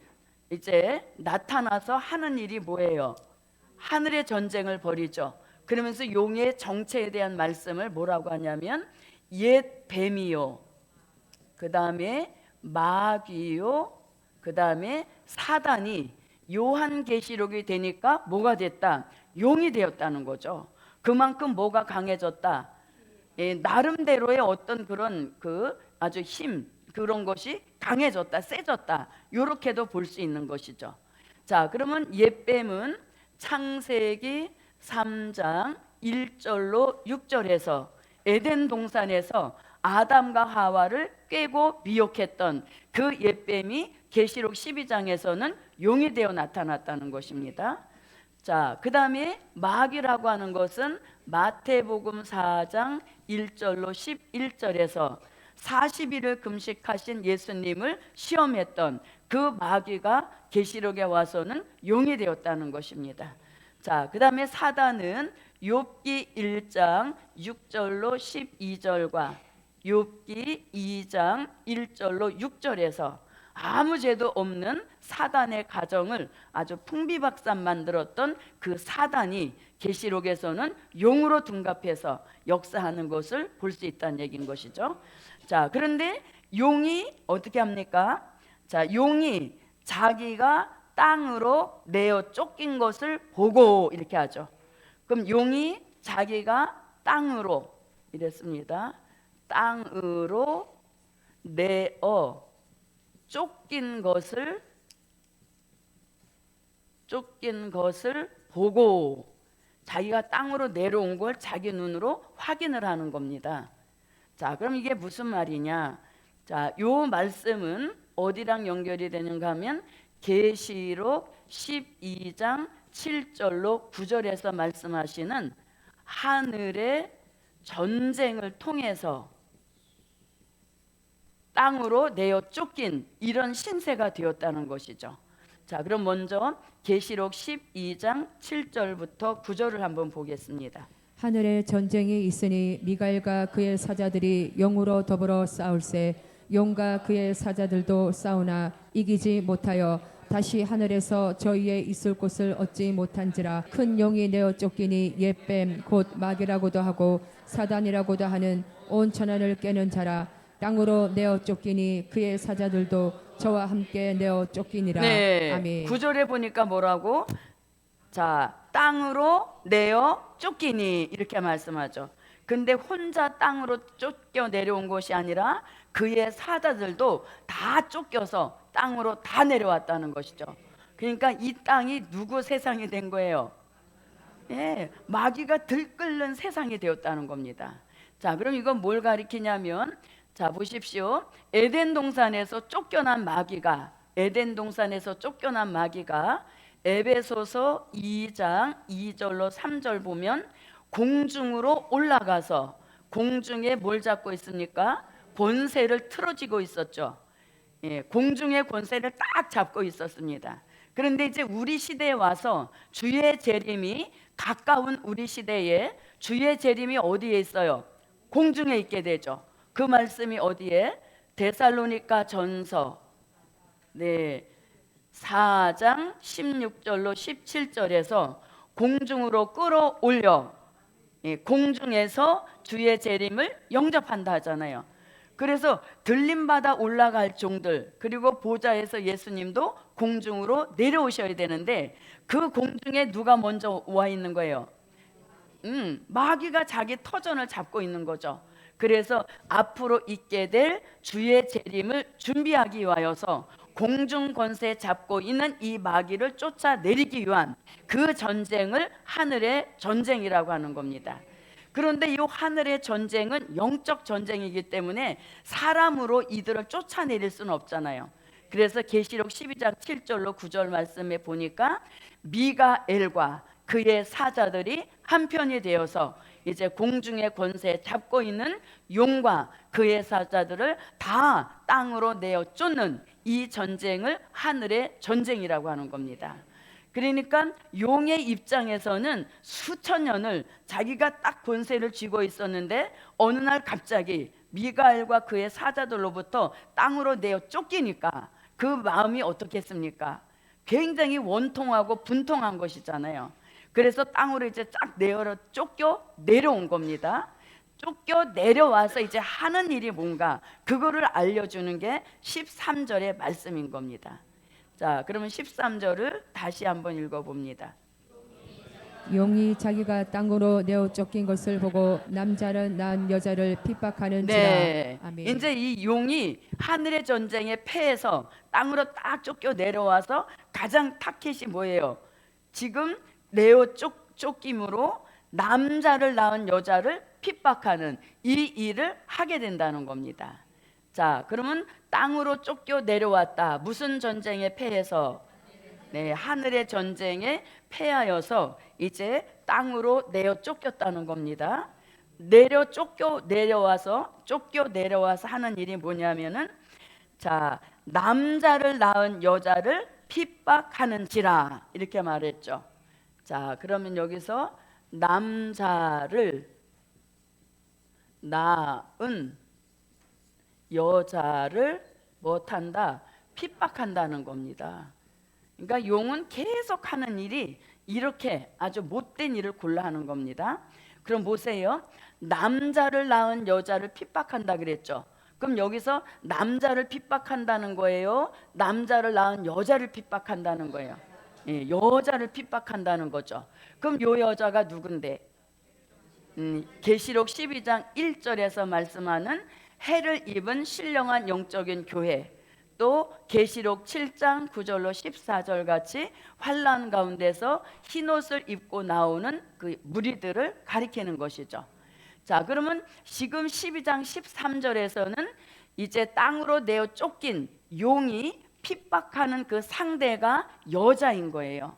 이제 나타나서 하는 일이 뭐예요? 하늘의 전쟁을 벌이죠. 그러면서 용의 정체에 대한 말씀을 뭐라고 하냐면 옛 뱀이요, 그 다음에 마귀요, 그 다음에 사단이 요한계시록이 되니까 뭐가 됐다? 용이 되었다는 거죠. 그만큼 뭐가 강해졌다? 예, 나름대로의 어떤 그런 아주 힘, 그런 것이 강해졌다, 세졌다, 이렇게도 볼 수 있는 것이죠. 자, 그러면 옛뱀은 창세기 3장 1절로 6절에서 에덴 동산에서 아담과 하와를 꿰고 미혹했던 그 옛뱀이 계시록 12장에서는 용이 되어 나타났다는 것입니다. 자, 그 다음에 마귀라고 하는 것은 마태복음 4장 1절로 11절에서 40일을 금식하신 예수님을 시험했던 그 마귀가 계시록에 와서는 용이 되었다는 것입니다. 자, 그 다음에 사단은 욥기 1장 6절로 12절과 욥기 2장 1절로 6절에서 아무 죄도 없는 사단의 가정을 아주 풍비박산 만들었던 그 사단이 계시록에서는 용으로 둔갑해서 역사하는 것을 볼 수 있다는 얘기인 것이죠. 자, 그런데 용이 어떻게 합니까? 자, 용이 자기가 땅으로 내어 쫓긴 것을 보고 이렇게 하죠. 그럼 용이 자기가 땅으로 이랬습니다. 땅으로 내어 쫓긴 것을 보고, 자기가 땅으로 내려온 걸 자기 눈으로 확인을 하는 겁니다. 자, 그럼 이게 무슨 말이냐? 자, 요 말씀은 어디랑 연결이 되는가 하면 계시록 12장 7절로 9절에서 말씀하시는 하늘의 전쟁을 통해서 땅으로 내어 쫓긴 이런 신세가 되었다는 것이죠. 자, 그럼 먼저 계시록 12장 7절부터 9절을 한번 보겠습니다. 하늘에 전쟁이 있으니 미가엘과 그의 사자들이 용으로 더불어 싸울세 용과 그의 사자들도 싸우나 이기지 못하여 다시 하늘에서 저희의 있을 곳을 얻지 못한지라. 큰 용이 내어 쫓기니 옛뱀 곧 마귀라고도 하고 사단이라고도 하는 온 천하를 깨는 자라. 땅으로 내어 쫓기니 그의 사자들도 저와 함께 내어 쫓기니라. 네, 아멘. 9절에 보니까 뭐라고? 자, 땅으로 내어 쫓기니 이렇게 말씀하죠. 근데 혼자 땅으로 쫓겨 내려온 것이 아니라 그의 사자들도 다 쫓겨서 땅으로 다 내려왔다는 것이죠. 그러니까 이 땅이 누구 세상이 된 거예요? 예, 마귀가 들끓는 세상이 되었다는 겁니다. 자, 그럼 이건 뭘 가리키냐면, 자, 보십시오. 에덴 동산에서 쫓겨난 마귀가 에베소서 2장 2절로 3절 보면 공중으로 올라가서 공중에 뭘 잡고 있습니까? 권세를 틀어지고 있었죠. 예, 공중의 권세를 딱 잡고 있었습니다. 그런데 이제 우리 시대에 와서 주의 재림이 가까운 우리 시대에 주의 재림이 어디에 있어요? 공중에 있게 되죠. 그 말씀이 어디에? 데살로니가 전서 4장 16절로 17절에서 공중으로 끌어올려 공중에서 주의 재림을 영접한다 하잖아요. 그래서 들림받아 올라갈 종들, 그리고 보좌에서 예수님도 공중으로 내려오셔야 되는데 그 공중에 누가 먼저 와 있는 거예요? 마귀가 자기 터전을 잡고 있는 거죠. 그래서 앞으로 있게 될 주의 재림을 준비하기 위하여서 공중 권세 잡고 있는 이 마귀를 쫓아내리기 위한 그 전쟁을 하늘의 전쟁이라고 하는 겁니다. 그런데 이 하늘의 전쟁은 영적 전쟁이기 때문에 사람으로 이들을 쫓아내릴 수는 없잖아요. 그래서 계시록 12장 7절로 9절 말씀에 보니까 미가엘과 그의 사자들이 한편이 되어서 이제 공중의 권세 잡고 있는 용과 그의 사자들을 다 땅으로 내어 쫓는 이 전쟁을 하늘의 전쟁이라고 하는 겁니다. 그러니까 용의 입장에서는 수천 년을 자기가 딱 권세를 쥐고 있었는데 어느 날 갑자기 미가엘과 그의 사자들로부터 땅으로 내어 쫓기니까 그 마음이 어떻겠습니까? 굉장히 원통하고 분통한 것이잖아요. 그래서 땅으로 이제 쫙 쫓겨 내려온 겁니다. 쫓겨 내려와서 이제 하는 일이 뭔가 그거를 알려주는 게 13절의 말씀인 겁니다. 자, 그러면 13절을 다시 한번 읽어봅니다. 용이 자기가 땅으로 내어 쫓긴 것을 보고 남자를 낳은 여자를 핍박하는지라. 네, 아멘. 이제 이 용이 하늘의 전쟁에 패해서 땅으로 딱 쫓겨 내려와서 가장 타켓이 뭐예요? 지금 내어 쫓김으로 남자를 낳은 여자를 핍박하는 이 일을 하게 된다는 겁니다. 자, 그러면 땅으로 쫓겨 내려왔다. 무슨 전쟁에 패해서? 네, 하늘의 전쟁에 패하여서 이제 땅으로 내어 쫓겼다는 겁니다. 쫓겨 내려와서 하는 일이 뭐냐면은, 자, 남자를 낳은 여자를 핍박하는지라 이렇게 말했죠. 자, 그러면 여기서 남자를 낳은 여자를 못한다, 핍박한다는 겁니다. 그러니까 용은 계속 하는 일이 이렇게 아주 못된 일을 골라 하는 겁니다. 그럼 보세요. 남자를 낳은 여자를 핍박한다 그랬죠. 그럼 여기서 남자를 핍박한다는 거예요? 남자를 낳은 여자를 핍박한다는 거예요? 예, 여자를 핍박한다는 거죠. 그럼 요 여자가 누군데? 계시록 12장 1절에서 말씀하는 해를 입은 신령한 영적인 교회, 또 계시록 7장 9절로 14절 같이 환난 가운데서 흰옷을 입고 나오는 그 무리들을 가리키는 것이죠. 자, 그러면 지금 12장 13절에서는 이제 땅으로 내어 쫓긴 용이 핍박하는 그 상대가 여자인 거예요.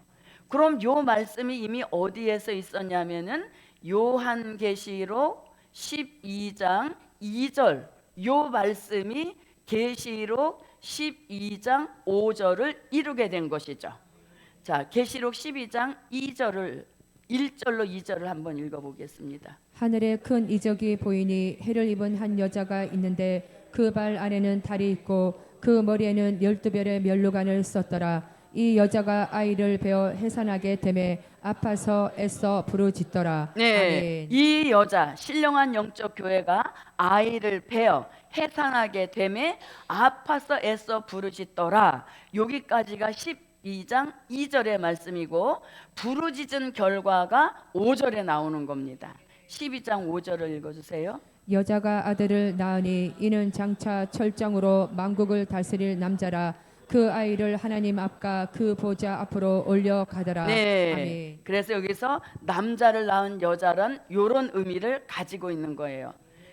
그럼 요 말씀이 이미 어디에서 있었냐면은 요한계시록 12장 2절 요 말씀이 계시록 12장 5절을 이루게 된 것이죠. 자, 계시록 12장 2절을 1절로 2절을 한번 읽어보겠습니다. 하늘에 큰 이적이 보이니 해를 입은 한 여자가 있는데 그 발 안에는 달이 있고 그 머리에는 12별의 면류관을 썼더라. 이 여자가 아이를 베어 해산하게 되매 아파서 애써 부르짖더라. 네, 아멘. 이 여자 신령한 영적 교회가 아이를 베어 해산하게 되매 아파서 애써 부르짖더라. 여기까지가 12장 2절의 말씀이고 부르짖은 결과가 5절에 나오는 겁니다. 12장 5절을 읽어주세요. 여자가 아들을 낳으니 이는 장차 철장으로 만국을 다스릴 남자라. 그 아이를 하나님 앞과 그 보좌 앞으로 올려가더라. 네, 아멘. 그래서 여기서 남자를 낳은 여자란 이런 의미를 가지고 있는 거예요.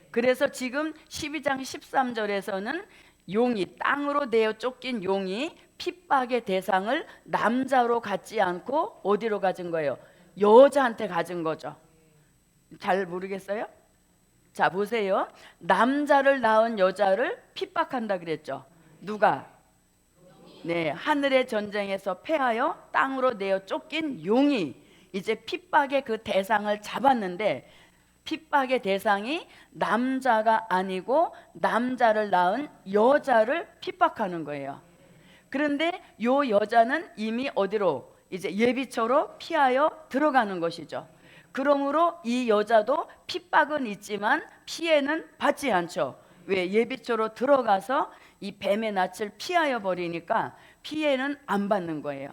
그래서 지금 12장 13절에서는 용이 땅으로 내어 쫓긴 용이 핍박의 대상을 남자로 갖지 않고 어디로 가진 거예요? 여자한테 가진 거죠. 잘 모르겠어요? 자, 보세요. 남자를 낳은 여자를 핍박한다 그랬죠. 누가? 네, 하늘의 전쟁에서 패하여 땅으로 내어 쫓긴 용이 이제 핍박의 그 대상을 잡았는데 핍박의 대상이 남자가 아니고 남자를 낳은 여자를 핍박하는 거예요. 그런데 요 여자는 이미 어디로? 이제 예비처로 피하여 들어가는 것이죠. 그러므로 이 여자도 핍박은 있지만 피해는 받지 않죠. 왜? 예비처로 들어가서 이 뱀의 낯을 피하여 버리니까 피해는 안 받는 거예요.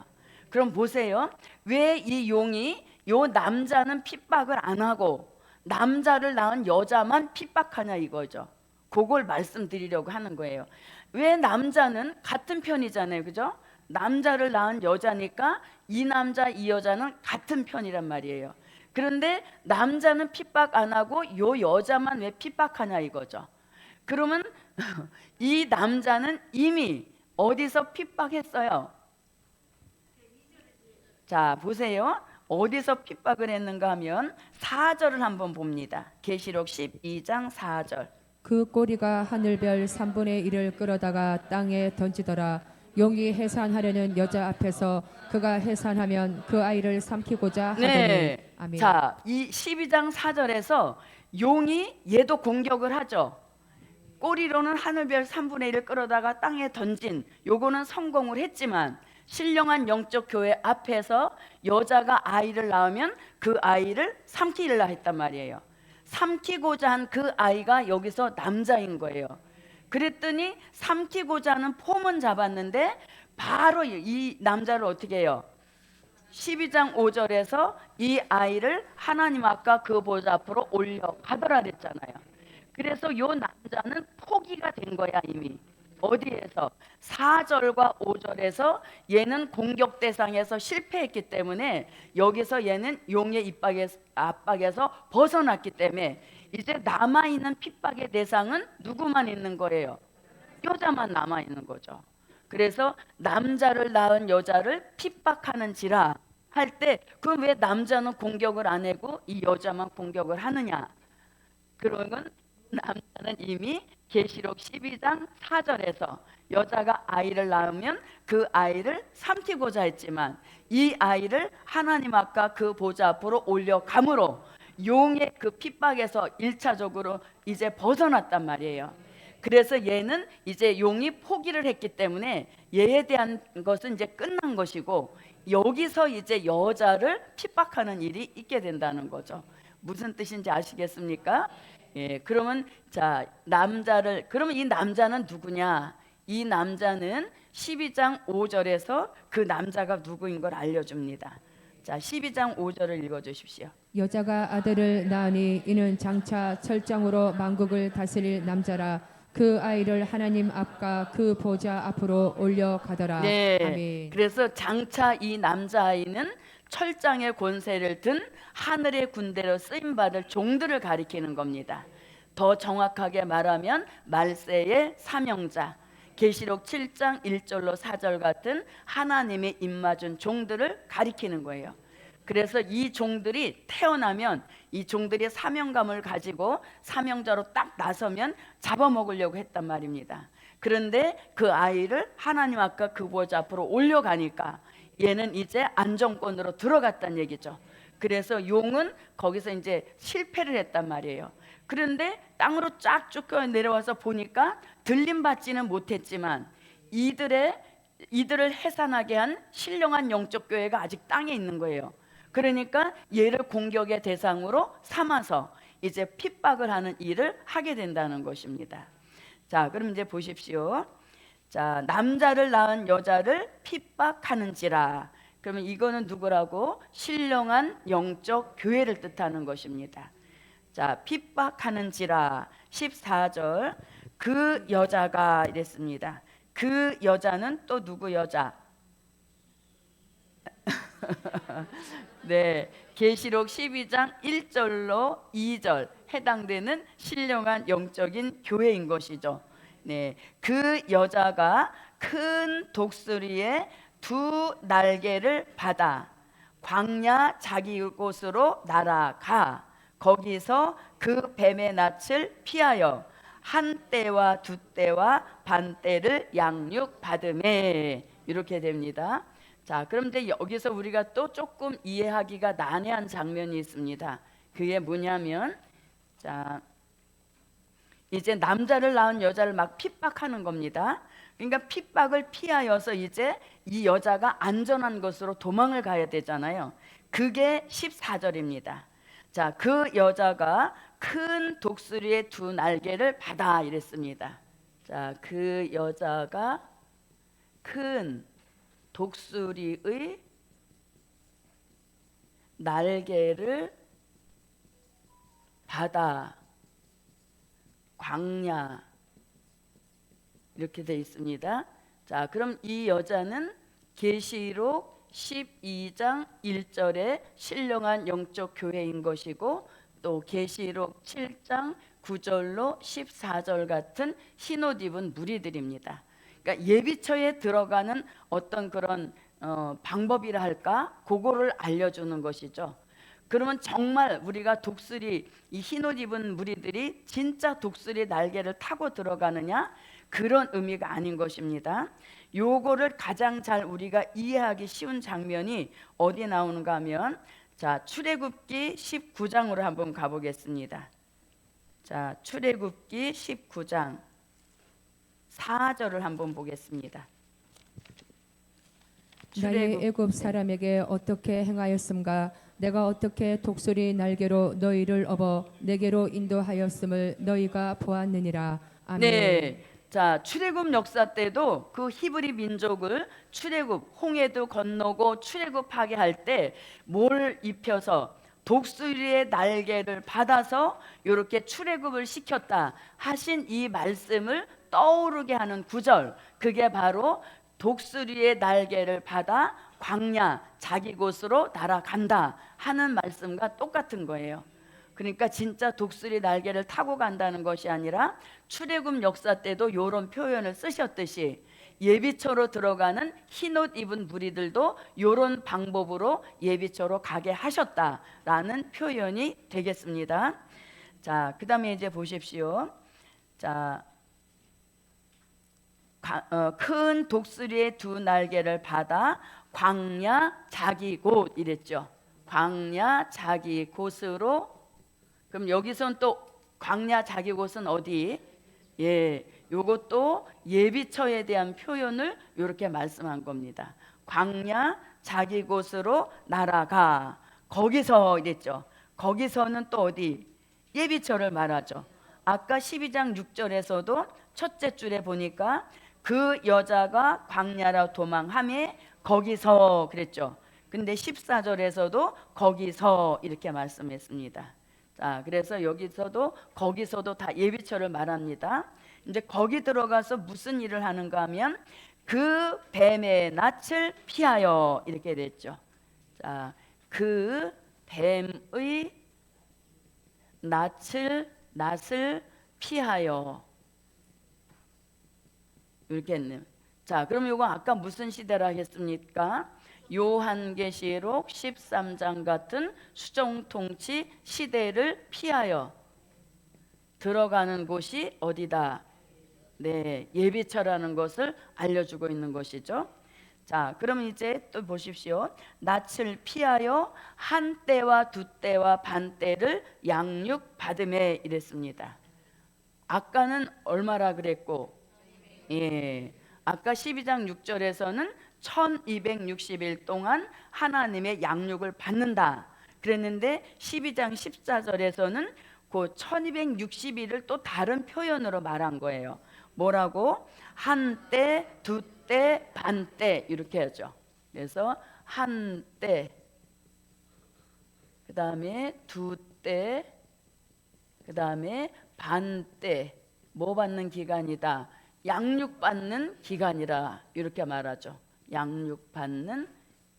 그럼 보세요. 왜 이 용이 요 남자는 핍박을 안 하고 남자를 낳은 여자만 핍박하냐 이거죠. 그걸 말씀드리려고 하는 거예요. 왜 남자는 같은 편이잖아요, 그죠? 남자를 낳은 여자니까 이 남자 이 여자는 같은 편이란 말이에요. 그런데 남자는 핍박 안 하고 요 여자만 왜 핍박하냐 이거죠. 그러면 이 남자는 이미 어디서 핍박했어요? 자, 보세요. 어디서 핍박을 했는가 하면 4절을 한번 봅니다. 계시록 12장 4절. 그 꼬리가 하늘별 3분의 1을 끌어다가 땅에 던지더라. 용이 해산하려는 여자 앞에서 그가 해산하면 그 아이를 삼키고자 하더니. 네. 아멘. 자, 이 12장 4절에서 용이 얘도 공격을 하죠. 꼬리로는 하늘별 3분의 1을 끌어다가 땅에 던진 요거는 성공을 했지만 신령한 영적 교회 앞에서 여자가 아이를 낳으면 그 아이를 삼키려 했단 말이에요. 삼키고자 한 그 아이가 여기서 남자인 거예요. 그랬더니 삼키고자 하는 폼은 잡았는데 바로 이 남자를 어떻게 해요? 12장 5절에서 이 아이를 하나님 앞과 그 보좌 앞으로 올려가더라 그랬잖아요. 그래서 이 남자는 포기가 된 거야 이미. 어디에서? 4절과 5절에서 얘는 공격 대상에서 실패했기 때문에 여기서 얘는 용의 압박에서 벗어났기 때문에 이제 남아있는 핍박의 대상은 누구만 있는 거예요? 여자만 남아있는 거죠. 그래서 남자를 낳은 여자를 핍박하는지라 할 때 그럼 왜 남자는 공격을 안 하고 이 여자만 공격을 하느냐? 그러면 남자는 이미 계시록 12장 4절에서 여자가 아이를 낳으면 그 아이를 삼키고자 했지만 이 아이를 하나님 앞과 그 보좌 앞으로 올려감으로 용의 그 핍박에서 1차적으로 이제 벗어났단 말이에요. 그래서 얘는 이제 용이 포기를 했기 때문에 얘에 대한 것은 이제 끝난 것이고 여기서 이제 여자를 핍박하는 일이 있게 된다는 거죠. 무슨 뜻인지 아시겠습니까? 예, 그러면 자 남자를 그러면 이 남자는 누구냐? 이 남자는 12장 5절에서 그 남자가 누구인 걸 알려줍니다. 자, 12장 5절을 읽어주십시오. 여자가 아들을 낳으니 이는 장차 철장으로 만국을 다스릴 남자라. 그 아이를 하나님 앞과 그 보좌 앞으로 올려가더라. 네, 아멘. 그래서 장차 이 남자아이는 철장의 권세를 든 하늘의 군대로 쓰임받을 종들을 가리키는 겁니다. 더 정확하게 말하면 말세의 사명자, 계시록 7장 1절로 4절 같은 하나님의 입맞은 종들을 가리키는 거예요. 그래서 이 종들이 태어나면 이 종들이 사명감을 가지고 사명자로 딱 나서면 잡아먹으려고 했단 말입니다. 그런데 그 아이를 하나님 아까 그 보좌 앞으로 올려가니까 얘는 이제 안정권으로 들어갔다는 얘기죠. 그래서 용은 거기서 이제 실패를 했단 말이에요. 그런데 땅으로 쫙 쫓겨 내려와서 보니까 들림받지는 못했지만 이들을 해산하게 한 신령한 영적 교회가 아직 땅에 있는 거예요. 그러니까 얘를 공격의 대상으로 삼아서 이제 핍박을 하는 일을 하게 된다는 것입니다. 자, 그럼 이제 보십시오. 자, 남자를 낳은 여자를 핍박하는지라. 그러면 이거는 누구라고? 신령한 영적 교회를 뜻하는 것입니다. 자, 핍박하는지라 14절. 그 여자가 이랬습니다. 그 여자는 또 누구 여자? 네, 계시록 12장 1절로 2절 해당되는 신령한 영적인 교회인 것이죠. 네, 그 여자가 큰 독수리의 두 날개를 받아 광야 자기 곳으로 날아가 거기서 그 뱀의 낯을 피하여 한 때와 두 때와 반 때를 양육받음에 이렇게 됩니다. 자, 그럼 이제 여기서 우리가 또 조금 이해하기가 난해한 장면이 있습니다. 그게 뭐냐면, 자, 이제 남자를 낳은 여자를 막 핍박하는 겁니다. 그러니까 핍박을 피하여서 이제 이 여자가 안전한 곳으로 도망을 가야 되잖아요. 그게 14절입니다. 자, 그 여자가 큰 독수리의 두 날개를 받아 이랬습니다. 자, 그 여자가 큰 독수리의 날개를 받아 광야 이렇게 되어 있습니다. 자, 그럼 이 여자는 계시록 12장 1절에 신령한 영적 교회인 것이고 또 계시록 7장 9절로 14절 같은 흰옷 입은 무리들입니다. 그러니까 예비처에 들어가는 어떤 그런 방법이라 할까? 그거를 알려주는 것이죠. 그러면 정말 우리가 독수리 이 흰옷 입은 무리들이 진짜 독수리 날개를 타고 들어가느냐? 그런 의미가 아닌 것입니다. 요거를 가장 잘 우리가 이해하기 쉬운 장면이 어디 나오는가 하면 자, 출애굽기 19장으로 한번 가보겠습니다. 자, 출애굽기 19장 4절을 한번 보겠습니다. 나의 애굽 사람에게 어떻게 행하였음가? 내가 어떻게 독수리 날개로 너희를 업어 내게로 인도하였음을 너희가 보았느니라. 아멘. 네. 자, 출애굽 역사 때도 그 히브리 민족을 출애굽 홍해도 건너고 출애굽하게 할 때 뭘 입혀서 독수리의 날개를 받아서 이렇게 출애굽을 시켰다 하신 이 말씀을 떠오르게 하는 구절, 그게 바로 독수리의 날개를 받아 광야 자기 곳으로 날아간다 하는 말씀과 똑같은 거예요. 그러니까 진짜 독수리 날개를 타고 간다는 것이 아니라 출애굽 역사 때도 이런 표현을 쓰셨듯이 예비처로 들어가는 흰옷 입은 무리들도 이런 방법으로 예비처로 가게 하셨다라는 표현이 되겠습니다. 자, 그 다음에 이제 보십시오. 자, 큰 독수리의 두 날개를 받아 광야 자기 곳 이랬죠. 광야 자기 곳으로. 그럼 여기선 또 광야 자기 곳은 어디? 예, 요것도 예비처에 대한 표현을 이렇게 말씀한 겁니다. 광야 자기 곳으로 날아가. 거기서 이랬죠. 거기서는 또 어디? 예비처를 말하죠. 아까 12장 6절에서도 첫째 줄에 보니까 그 여자가 광야로 도망하며 거기서 그랬죠. 근데 14절에서도 거기서 이렇게 말씀했습니다. 자, 그래서 여기서도 거기서도 다 예비처를 말합니다. 이제 거기 들어가서 무슨 일을 하는가 하면 그 뱀의 낯을 피하여 이렇게 됐죠. 자, 그 뱀의 낯을 피하여 이렇게 했네요. 자, 그럼 이거 아까 무슨 시대라 했습니까? 요한계시록 13장 같은 수정통치 시대를 피하여 들어가는 곳이 어디다? 네, 예비처라는 것을 알려주고 있는 것이죠. 자, 그러면 이제 또 보십시오. 낯을 피하여 한 때와 두 때와 반 때를 양육받음에 이랬습니다. 아까는 얼마라 그랬고, 예, 아까 12장 6절에서는 1260일 동안 하나님의 양육을 받는다 그랬는데 12장 14절에서는 그 1260일을 또 다른 표현으로 말한 거예요. 뭐라고? 한 때, 두 때, 반 때 이렇게 하죠. 그래서 한 때, 그 다음에 두 때, 그 다음에 반 때, 뭐 받는 기간이다? 양육받는 기간이라 이렇게 말하죠. 양육받는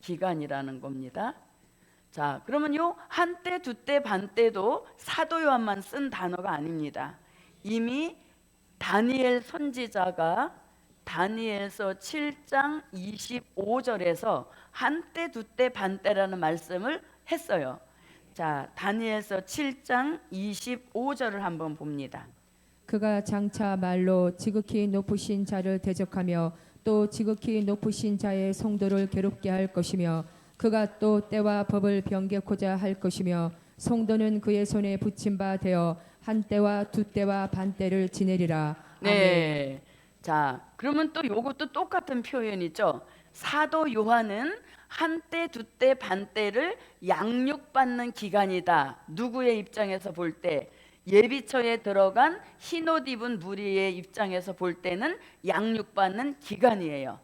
기간이라는 겁니다. 자, 그러면 요 한 때, 두 때, 반 때도 사도 요한만 쓴 단어가 아닙니다. 이미 다니엘 선지자가 다니엘서 7장 25절에서 한 때, 두 때, 반 때라는 말씀을 했어요. 자, 다니엘서 7장 25절을 한번 봅니다. 그가 장차 말로 지극히 높으신 자를 대적하며 또 지극히 높으신 자의 성도를 괴롭게 할 것이며 그가 또 때와 법을 변개코자 할 것이며 성도는 그의 손에 붙임 바 되어 한 때와 두 때와 반 때를 지내리라. 네. 자, 그러면 또 요것도 똑같은 표현이죠. 사도 요한은 한 때, 두 때, 반 때를 양육받는 기간이다. 누구의 입장에서 볼 때? 예비처에 들어간 흰옷 입은 무리의 입장에서 볼 때는 양육받는 기간이에요.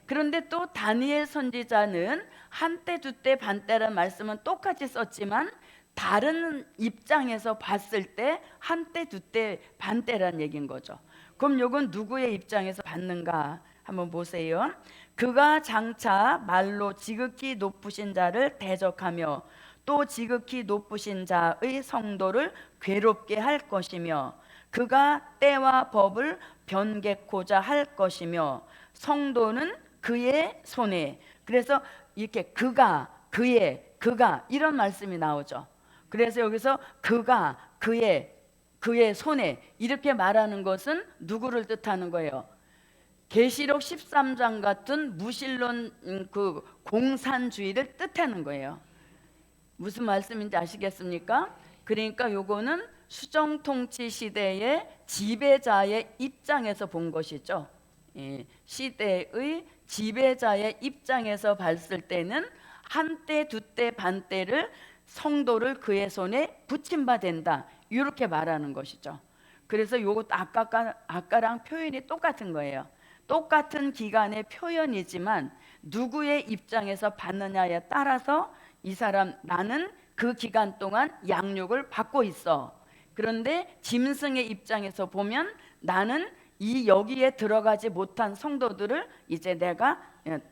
그런데 또 다니엘 선지자는 한 때, 두 때, 반 때라는 말씀은 똑같이 썼지만 다른 입장에서 봤을 때 한 때, 두 때, 반 때라는 얘기인 거죠. 그럼 요건 누구의 입장에서 받는가 한번 보세요. 그가 장차 말로 지극히 높으신 자를 대적하며 또 지극히 높으신 자의 성도를 괴롭게 할 것이며 그가 때와 법을 변개코자 할 것이며 성도는 그의 손에, 그래서 이렇게 그가, 그의, 그가 이런 말씀이 나오죠. 그래서 여기서 그가, 그의 손에 이렇게 말하는 것은 누구를 뜻하는 거예요? 계시록 13장 같은 무신론 그 공산주의를 뜻하는 거예요. 무슨 말씀인지 아시겠습니까? 그러니까 요거는 수정통치 시대의 지배자의 입장에서 본 것이죠. 예, 시대의 지배자의 입장에서 봤을 때는 한 때, 두 때, 반 때를 성도를 그의 손에 붙임 바 된다. 이렇게 말하는 것이죠. 그래서 요것도 아까랑 표현이 똑같은 거예요. 똑같은 기간의 표현이지만 누구의 입장에서 받느냐에 따라서 이 사람 나는 그 기간 동안 양육을 받고 있어. 그런데 짐승의 입장에서 보면 나는 이 여기에 들어가지 못한 성도들을 이제 내가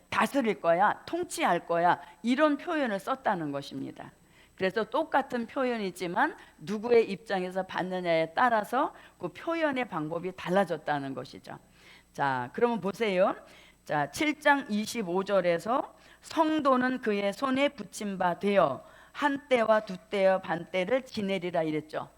다스릴 거야, 통치할 거야, 이런 표현을 썼다는 것입니다. 그래서 똑같은 표현이지만 누구의 입장에서 받느냐에 따라서 그 표현의 방법이 달라졌다는 것이죠. 자, 그러면 보세요. 자, 7장 25절에서 성도는 그의 손에 붙임 바 되어 한 때와 두 때와 반 때를 지내리라 이랬죠.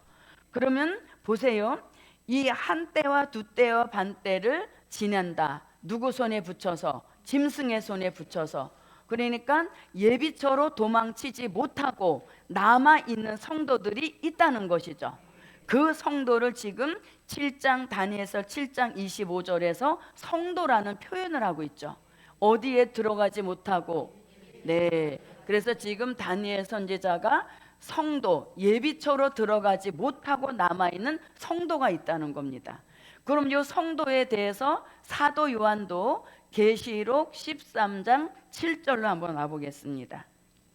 그러면 보세요. 이 한 때와 두 때와 반 때를 지낸다. 누구 손에 붙여서? 짐승의 손에 붙여서. 그러니까 예비처로 도망치지 못하고 남아있는 성도들이 있다는 것이죠. 그 성도를 지금 7장 다니엘서 7장 25절에서 성도라는 표현을 하고 있죠. 어디에 들어가지 못하고, 네, 그래서 지금 다니엘 선지자가 성도, 예비처로 들어가지 못하고 남아있는 성도가 있다는 겁니다. 그럼 이 성도에 대해서 사도 요한도 계시록 13장 7절로 한번 와보겠습니다.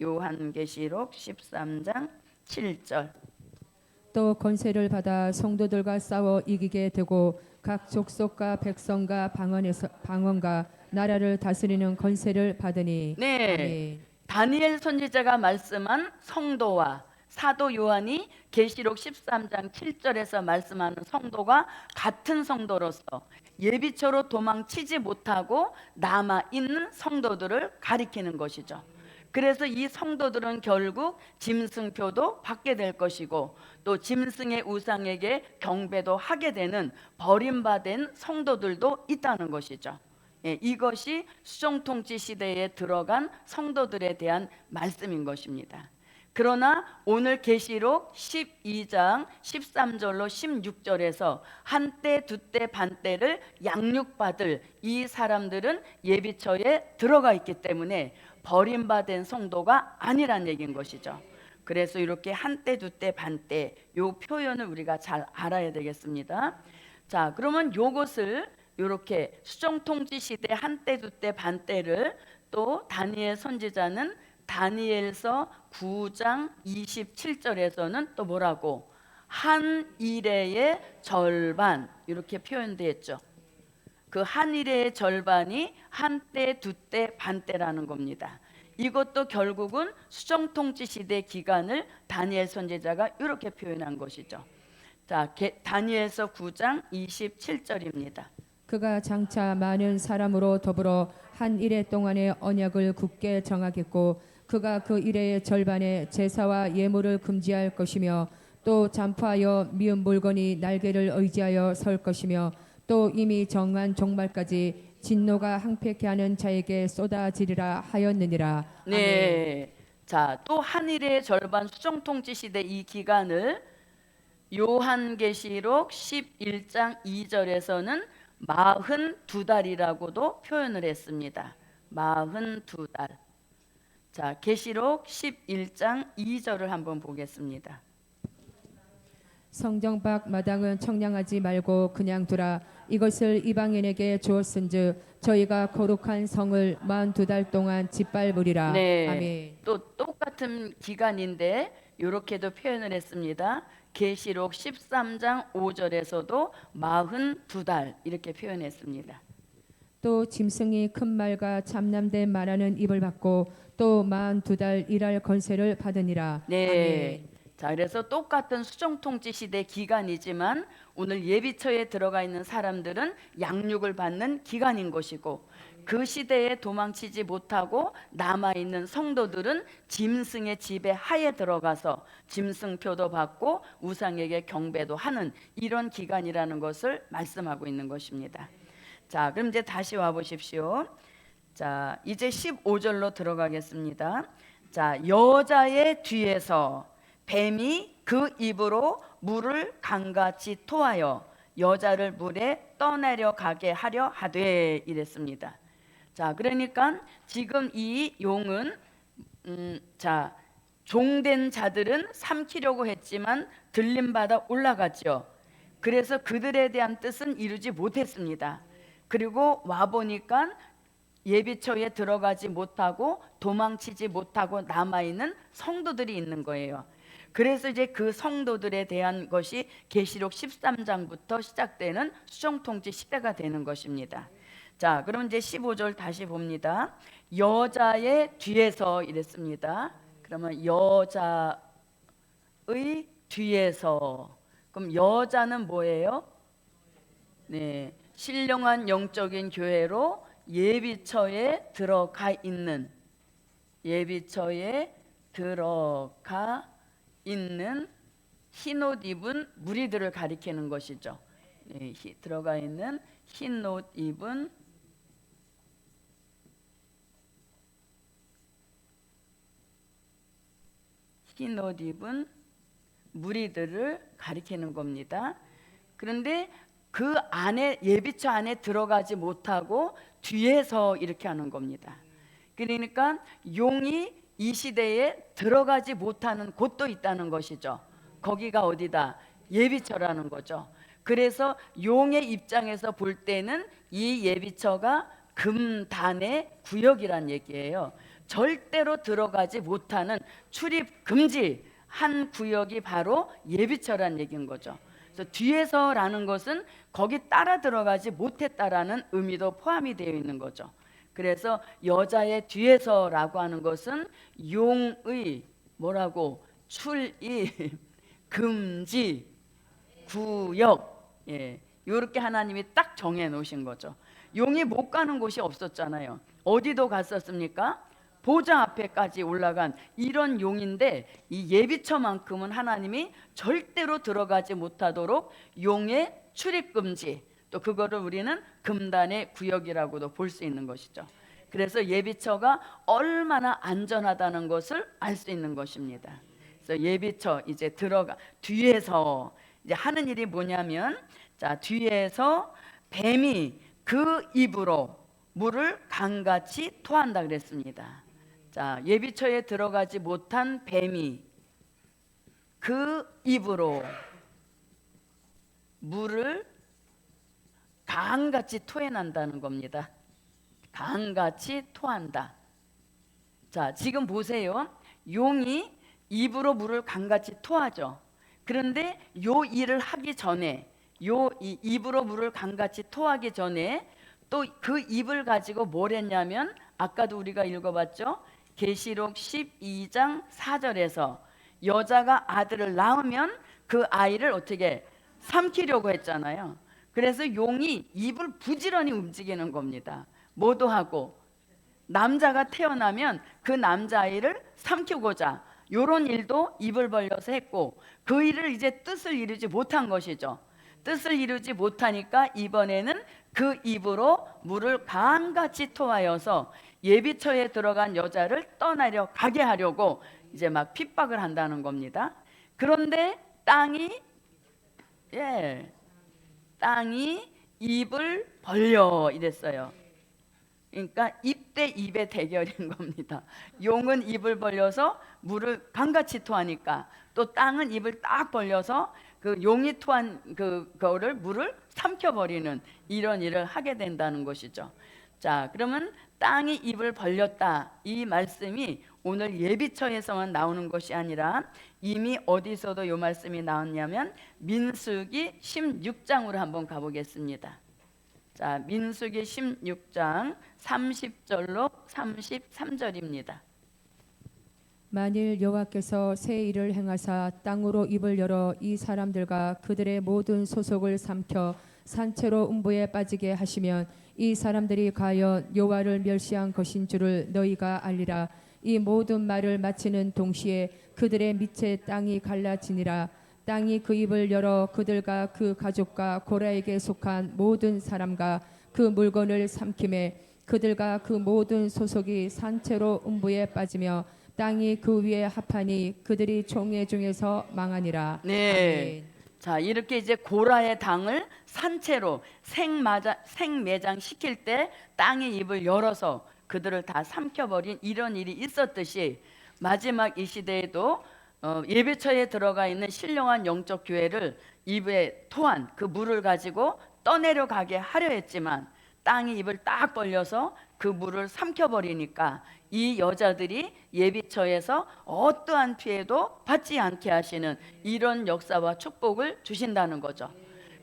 요한계시록 13장 7절. 또 권세를 받아 성도들과 싸워 이기게 되고 각 족속과 백성과 방언과 나라를 다스리는 권세를 받으니. 네, 아멘. 다니엘 선지자가 말씀한 성도와 사도 요한이 계시록 13장 7절에서 말씀하는 성도가 같은 성도로서 예비처로 도망치지 못하고 남아있는 성도들을 가리키는 것이죠. 그래서 이 성도들은 결국 짐승표도 받게 될 것이고 또 짐승의 우상에게 경배도 하게 되는 버림받은 성도들도 있다는 것이죠. 예, 이것이 수정통치 시대에 들어간 성도들에 대한 말씀인 것입니다. 그러나 오늘 계시록 12장 13절로 16절에서 한때 두때 반때를 양육받을 이 사람들은 예비처에 들어가 있기 때문에 버림받은 성도가 아니란 얘기인 것이죠. 그래서 이렇게 한때 두때 반때 요 표현을 우리가 잘 알아야 되겠습니다. 자, 그러면 요것을 이렇게 수정통치 시대 한때 두때 반때를 또 다니엘 선지자는 다니엘서 9장 27절에서는 또 뭐라고 한 일의 절반 이렇게 표현되어 있죠. 그 한 일의 절반이 한때 두때 반때라는 겁니다. 이것도 결국은 수정통치 시대 기간을 다니엘 선지자가 이렇게 표현한 것이죠. 자, 다니엘서 9장 27절입니다. 그가 장차 많은 사람으로 더불어 한 일해 동안의 언약을 굳게 정하겠고 그가 그 일의 절반의 제사와 예물을 금지할 것이며 또 잠파하여 미운 물건이 날개를 의지하여 설 것이며 또 이미 정한 종말까지 진노가 항폐케 하는 자에게 쏟아지리라 하였느니라. 네. 자, 또 한일의 절반 수정통치 시대 이 기간을 요한계시록 11장 2절에서는 42달이라고도 표현을 했습니다. 42달. 자, 계시록 11장 2절을 한번 보겠습니다. 성정 밖 마당은 청량하지 말고 그냥 두라. 이것을 이방인에게 주었은즉 저희가 거룩한 성을 42달 동안 짓밟으리라. 네. 아멘. 또 똑같은 기간인데 이렇게도 표현을 했습니다. 계시록 13장 5절에서도 42달 이렇게 표현했습니다. 또 짐승이 큰 말과 참남된 말하는 입을 받고 또 42달 일할 건세를 받으니라. 네. 아멘. 자, 그래서 똑같은 수정통치 시대 기간이지만 오늘 예비처에 들어가 있는 사람들은 양육을 받는 기간인 것이고 그 시대에 도망치지 못하고 남아있는 성도들은 짐승의 지배 하에 들어가서 짐승표도 받고 우상에게 경배도 하는 이런 기간이라는 것을 말씀하고 있는 것입니다. 자, 그럼 이제 다시 와 보십시오. 자, 이제 15절로 들어가겠습니다. 자, 여자의 뒤에서 뱀이 그 입으로 물을 강같이 토하여 여자를 물에 떠내려 가게 하려 하되 이랬습니다. 자, 그러니까 지금 이 용은 자, 종된 자들은 삼키려고 했지만 들림받아 올라갔죠. 그래서 그들에 대한 뜻은 이루지 못했습니다. 그리고 와 보니까 예비처에 들어가지 못하고 도망치지 못하고 남아있는 성도들이 있는 거예요. 그래서 이제 그 성도들에 대한 것이 계시록 13장부터 시작되는 수정통치 시대가 되는 것입니다. 자, 그럼 이제 15절 다시 봅니다. 여자의 뒤에서 이랬습니다. 그러면 여자의 뒤에서. 그럼 여자는 뭐예요? 네, 신령한 영적인 교회로 예비처에 들어가 있는 흰옷 입은 무리들을 가리키는 것이죠. 네, 들어가 있는 흰옷 입은 무리들을 가리키는 겁니다. 그런데 그 안에 예비처 안에 들어가지 못하고 뒤에서 이렇게 하는 겁니다. 그러니까 용이 이 시대에 들어가지 못하는 곳도 있다는 것이죠. 거기가 어디다? 예비처라는 거죠. 그래서 용의 입장에서 볼 때는 이 예비처가 금단의 구역이란 얘기예요. 절대로 들어가지 못하는 출입 금지 한 구역이 바로 예비처란 얘기인 거죠. 그래서 뒤에서라는 것은 거기 따라 들어가지 못했다라는 의미도 포함이 되어 있는 거죠. 그래서 여자의 뒤에서라고 하는 것은 용의 뭐라고? 출입 금지 구역. 예, 이렇게 하나님이 딱 정해 놓으신 거죠. 용이 못 가는 곳이 없었잖아요. 어디도 갔었습니까? 보좌 앞에까지 올라간 이런 용인데, 이 예비처만큼은 하나님이 절대로 들어가지 못하도록 용의 출입 금지, 또 그거를 우리는 금단의 구역이라고도 볼 수 있는 것이죠. 그래서 예비처가 얼마나 안전하다는 것을 알 수 있는 것입니다. 그래서 예비처 이제 들어가 뒤에서 이제 하는 일이 뭐냐면, 자, 뒤에서 뱀이 그 입으로 물을 강같이 토한다 그랬습니다. 자, 예비처에 들어가지 못한 뱀이 그 입으로 물을 강같이 토해낸다는 겁니다. 강같이 토한다. 자, 지금 보세요. 용이 입으로 물을 강같이 토하죠. 그런데 요 일을 하기 전에, 이 입으로 물을 강같이 토하기 전에 또 그 입을 가지고 뭘 했냐면, 아까도 우리가 읽어봤죠. 계시록 12장 4절에서 여자가 아들을 낳으면 그 아이를 어떻게 삼키려고 했잖아요. 그래서 용이 입을 부지런히 움직이는 겁니다. 뭐도 하고, 남자가 태어나면 그 남자아이를 삼키고자 요런 일도 입을 벌려서 했고, 그 일을 이제 뜻을 이루지 못한 것이죠. 뜻을 이루지 못하니까 이번에는 그 입으로 물을 강같이 토하여서 예비처에 들어간 여자를 떠나려 가게 하려고 이제 막 핍박을 한다는 겁니다. 그런데 땅이 입을 벌려 이랬어요. 그러니까 입 대 입의 대결인 겁니다. 용은 입을 벌려서 물을 강같이 토하니까, 또 땅은 입을 딱 벌려서 그 용이 토한 그거를 물을 삼켜버리는 이런 일을 하게 된다는 것이죠. 자, 그러면 땅이 입을 벌렸다, 이 말씀이 오늘 예비처에서만 나오는 것이 아니라 이미 어디서도 이 말씀이 나왔냐면 민수기 16장으로 한번 가보겠습니다. 자, 민수기 16장 30절로 33절입니다. 만일 여호와께서 새 일을 행하사 땅으로 입을 열어 이 사람들과 그들의 모든 소속을 삼켜 산채로 음부에 빠지게 하시면 이 사람들이 과연 여호와를 멸시한 것인 줄을 너희가 알리라. 이 모든 말을 마치는 동시에 그들의 밑에 땅이 갈라지니라. 땅이 그 입을 열어 그들과 그 가족과 고라에게 속한 모든 사람과 그 물건을 삼킴에 그들과 그 모든 소속이 산채로 음부에 빠지며 땅이 그 위에 합하니 그들이 총회 중에서 망하니라. 네. 아멘. 자, 이렇게 이제 고라의 당을 산채로 생매장 시킬 때 땅의 입을 열어서 그들을 다 삼켜버린 이런 일이 있었듯이, 마지막 이 시대에도 예배처에 들어가 있는 신령한 영적 교회를 입에 토한 그 물을 가지고 떠내려 가게 하려 했지만 땅이 입을 딱 벌려서 그 물을 삼켜버리니까 이 여자들이 예비처에서 어떠한 피해도 받지 않게 하시는 이런 역사와 축복을 주신다는 거죠.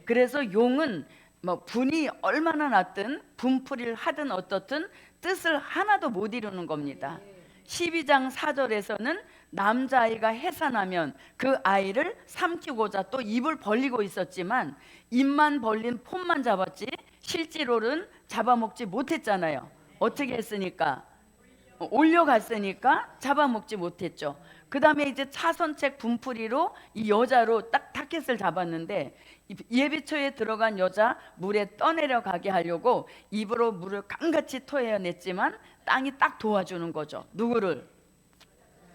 그래서 용은 뭐 분이 얼마나 났든 분풀이를 하든 어떻든 뜻을 하나도 못 이루는 겁니다. 12장 4절에서는 남자아이가 해산하면 그 아이를 삼키고자 또 입을 벌리고 있었지만 입만 벌린 폰만 잡았지 실제로는 잡아먹지 못했잖아요. 어떻게 했으니까? 올려갔으니까 잡아먹지 못했죠. 그 다음에 이제 차선책 분풀이로 이 여자로 딱 타켓을 잡았는데, 예비처에 들어간 여자 물에 떠내려 가게 하려고 입으로 물을 강같이 토해냈지만 땅이 딱 도와주는 거죠. 누구를?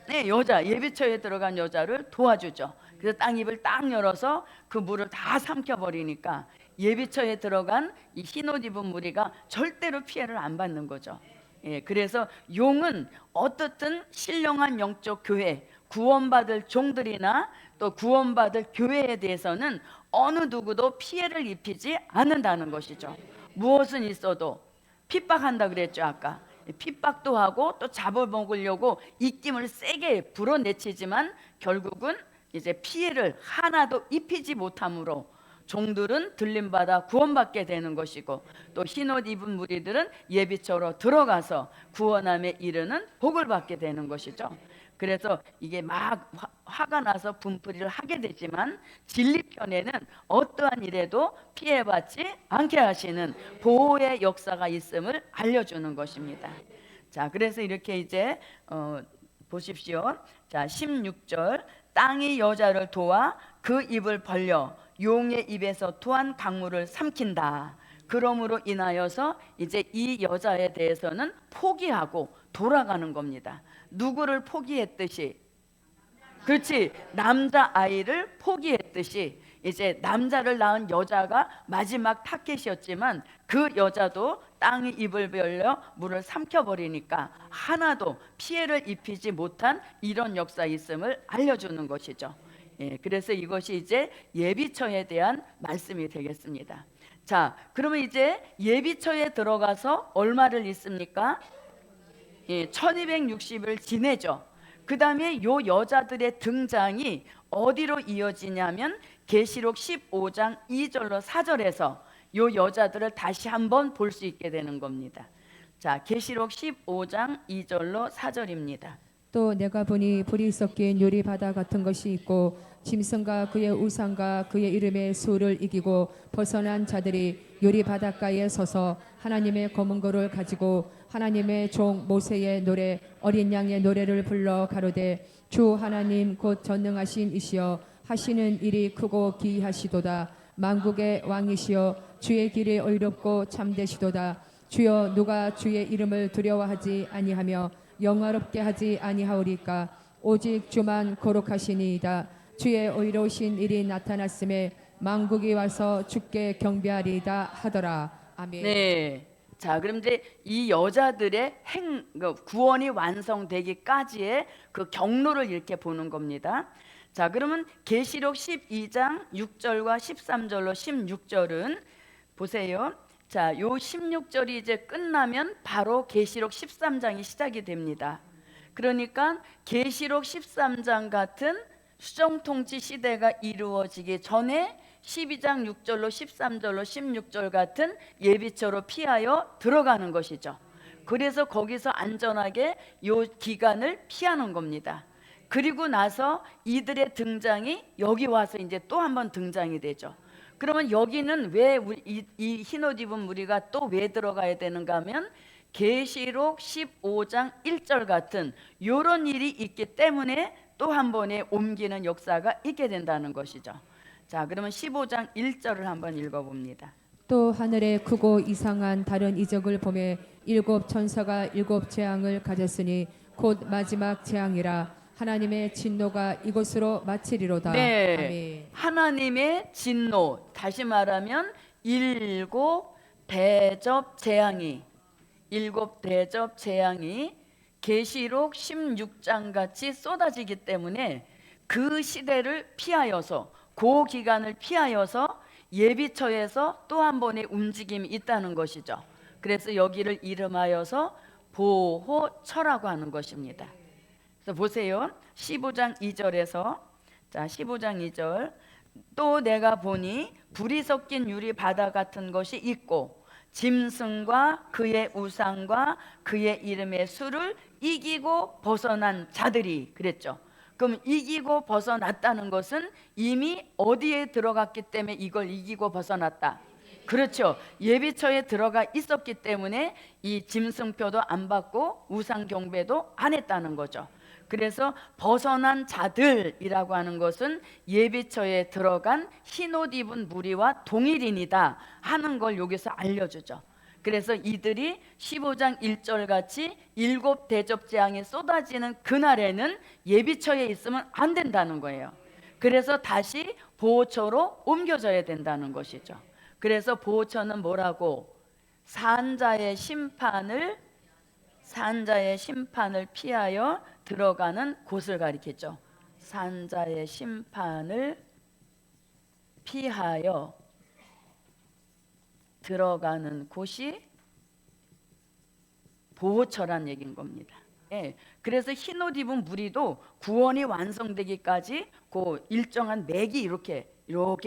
네, 여자, 예비처에 들어간 여자를 도와주죠. 그래서 땅 입을 딱 열어서 그 물을 다 삼켜버리니까 예비처에 들어간 이 흰옷 입은 무리가 절대로 피해를 안 받는 거죠. 예, 그래서 용은 어떻든 신령한 영적 교회, 구원받을 종들이나 또 구원받을 교회에 대해서는 어느 누구도 피해를 입히지 않는다는 것이죠. 무엇은 있어도 핍박한다 그랬죠. 아까 핍박도 하고 또 잡아먹으려고 입김을 세게 불어내치지만 결국은 이제 피해를 하나도 입히지 못함으로 종들은 들림받아 구원받게 되는 것이고, 또 흰옷 입은 무리들은 예비처로 들어가서 구원함에 이르는 복을 받게 되는 것이죠. 그래서 이게 막 화가 나서 분풀이를 하게 되지만 진리편에는 어떠한 일에도 피해받지 않게 하시는 보호의 역사가 있음을 알려주는 것입니다. 자, 그래서 이렇게 이제 보십시오. 자, 16절 땅이 여자를 도와 그 입을 벌려 용의 입에서 토한 강물을 삼킨다. 그러므로 인하여서 이제 이 여자에 대해서는 포기하고 돌아가는 겁니다. 누구를 포기했듯이, 그렇지, 남자 아이를 포기했듯이 이제 남자를 낳은 여자가 마지막 타겟이었지만 그 여자도 땅이 입을 벌려 물을 삼켜버리니까 하나도 피해를 입히지 못한 이런 역사 있음을 알려주는 것이죠. 예, 그래서 이것이 이제 예비처에 대한 말씀이 되겠습니다. 자, 그러면 이제 예비처에 들어가서 얼마를 있습니까? 예, 1260을 지내죠. 그 다음에 요 여자들의 등장이 어디로 이어지냐면 계시록 15장 2절로 4절에서 요 여자들을 다시 한번 볼 수 있게 되는 겁니다. 자, 계시록 15장 2절로 4절입니다. 또 내가 보니 불이 섞인 유리 바다 같은 것이 있고 짐승과 그의 우상과 그의 이름의 수를 이기고 벗어난 자들이 유리 바닷가에 서서 하나님의 검은 고를 가지고 하나님의 종 모세의 노래 어린 양의 노래를 불러 가로되 주 하나님 곧 전능하신 이시여 하시는 일이 크고 기이하시도다. 만국의 왕이시여 주의 길이 의롭고 참되시도다. 주여 누가 주의 이름을 두려워하지 아니하며 영화롭게 하지 아니하오리까. 오직 주만 거룩하시니이다. 주의 의로우신 일이 나타났음에 만국이 와서 주께 경배하리이다 하더라. 아멘. 네. 자, 그럼 이제 이 여자들의 구원이 완성되기까지의 그 경로를 이렇게 보는 겁니다. 자, 그러면 계시록 12장 6절과 13절로 16절은 보세요. 자, 요 16절이 이제 끝나면 바로 계시록 13장이 시작이 됩니다. 그러니까 계시록 13장 같은 수정통치 시대가 이루어지기 전에 12장 6절로 13절로 16절 같은 예비처로 피하여 들어가는 것이죠. 그래서 거기서 안전하게 요 기간을 피하는 겁니다. 그리고 나서 이들의 등장이 여기 와서 이제 또 한 번 등장이 되죠. 그러면 여기는 왜 이 흰옷 입은 무리가 또 왜 들어가야 되는가 하면 계시록 15장 1절 같은 이런 일이 있기 때문에 또 한 번에 옮기는 역사가 있게 된다는 것이죠. 자, 그러면 15장 1절을 한번 읽어봅니다. 또 하늘에 크고 이상한 다른 이적을 보매 일곱 천사가 일곱 재앙을 가졌으니 곧 마지막 재앙이라. 하나님의 진노가 이곳으로 마치리로다. 네, 아멘. 하나님의 진노, 다시 말하면 일곱 대접 재앙이 계시록 16장 같이 쏟아지기 때문에 그 시대를 피하여서 그 기간을 피하여서 예비처에서 또 한 번의 움직임이 있다는 것이죠. 그래서 여기를 이름하여서 보호처라고 하는 것입니다. 그래서 보세요. 15장 2절에서 자, 15장 2절 또 내가 보니 불이 섞인 유리 바다 같은 것이 있고 짐승과 그의 우상과 그의 이름의 수를 이기고 벗어난 자들이 그랬죠. 그럼 이기고 벗어났다는 것은 이미 어디에 들어갔기 때문에 이걸 이기고 벗어났다. 그렇죠. 예비처에 들어가 있었기 때문에 이 짐승표도 안 받고 우상 경배도 안 했다는 거죠. 그래서 벗어난 자들이라고 하는 것은 예비처에 들어간 흰옷 입은 무리와 동일인이다 하는 걸 여기서 알려주죠. 그래서 이들이 15장 1절 같이 일곱 대접 재앙이 쏟아지는 그날에는 예비처에 있으면 안 된다는 거예요. 그래서 다시 보호처로 옮겨져야 된다는 것이죠. 그래서 보호처는 뭐라고? 산자의 심판을 피하여 들어가는 곳을 가리켰죠. 산자의 심판을 피하여 들어가는 곳이 보호처란 얘기인 겁니다. 예, 그래서 흰옷 입은 무리도 구원이 완성되기까지 그 일정한 맥이 이렇게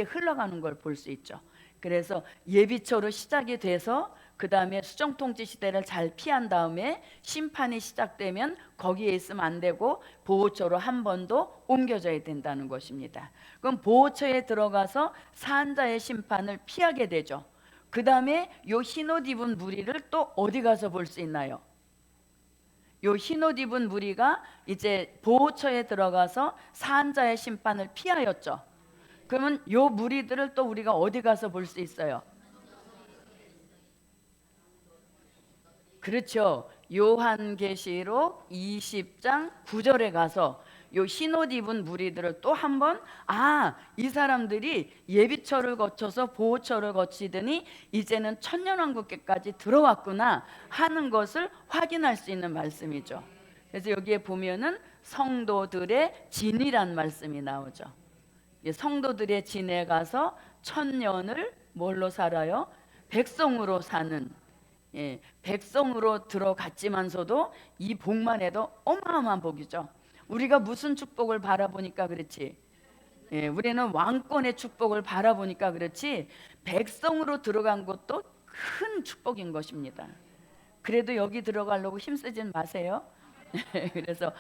흘러가는 걸 볼 수 있죠. 그래서 예비처로 시작이 돼서 그 다음에 수정통치 시대를 잘 피한 다음에 심판이 시작되면 거기에 있으면 안 되고 보호처로 한 번 더 옮겨져야 된다는 것입니다. 그럼 보호처에 들어가서 산자의 심판을 피하게 되죠. 그 다음에 요 흰옷 입은 무리를 또 어디 가서 볼 수 있나요? 요 흰옷 입은 무리가 이제 보호처에 들어가서 산자의 심판을 피하였죠. 그러면 요 무리들을 또 우리가 어디 가서 볼 수 있어요? 그렇죠. 요한계시록 20장 9절에 가서 요 흰옷 입은 무리들을 또 한번 이 사람들이 예비처를 거쳐서 보호처를 거치더니 이제는 천년왕국계까지 들어왔구나 하는 것을 확인할 수 있는 말씀이죠. 그래서 여기에 보면은 성도들의 진이란 말씀이 나오죠. 성도들의 진에 가서 천년을 뭘로 살아요? 백성으로 사는, 백성으로 들어갔지만서도 이 복만 해도 어마어마한 복이죠. 우리가 무슨 축복을 바라보니까 그렇지, 우리는 왕권의 축복을 바라보니까 그렇지, 백성으로 들어간 것도 큰 축복인 것입니다. 그래도 여기 들어가려고 힘쓰진 마세요. 그래서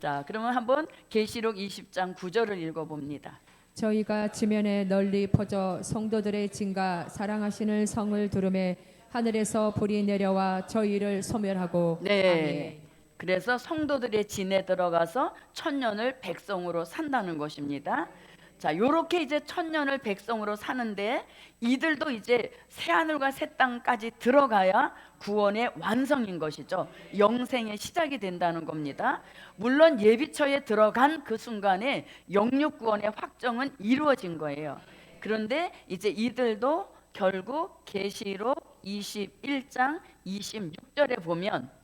자, 그러면 한번 계시록 20장 9절을 읽어봅니다. 저희가 지면에 널리 퍼져 성도들의 진과 사랑하시는 성을 두름에 하늘에서 불이 내려와 저희를 소멸하고. 네. 아멘. 그래서 성도들의 진에 들어가서 천년을 백성으로 산다는 것입니다. 자, 요렇게 이제 천년을 백성으로 사는데 이들도 이제 새 하늘과 새 땅까지 들어가야 구원의 완성인 것이죠. 영생의 시작이 된다는 겁니다. 물론 예비처에 들어간 그 순간에 영육 구원의 확정은 이루어진 거예요. 그런데 이제 이들도 결국 계시록 21장 26절에 보면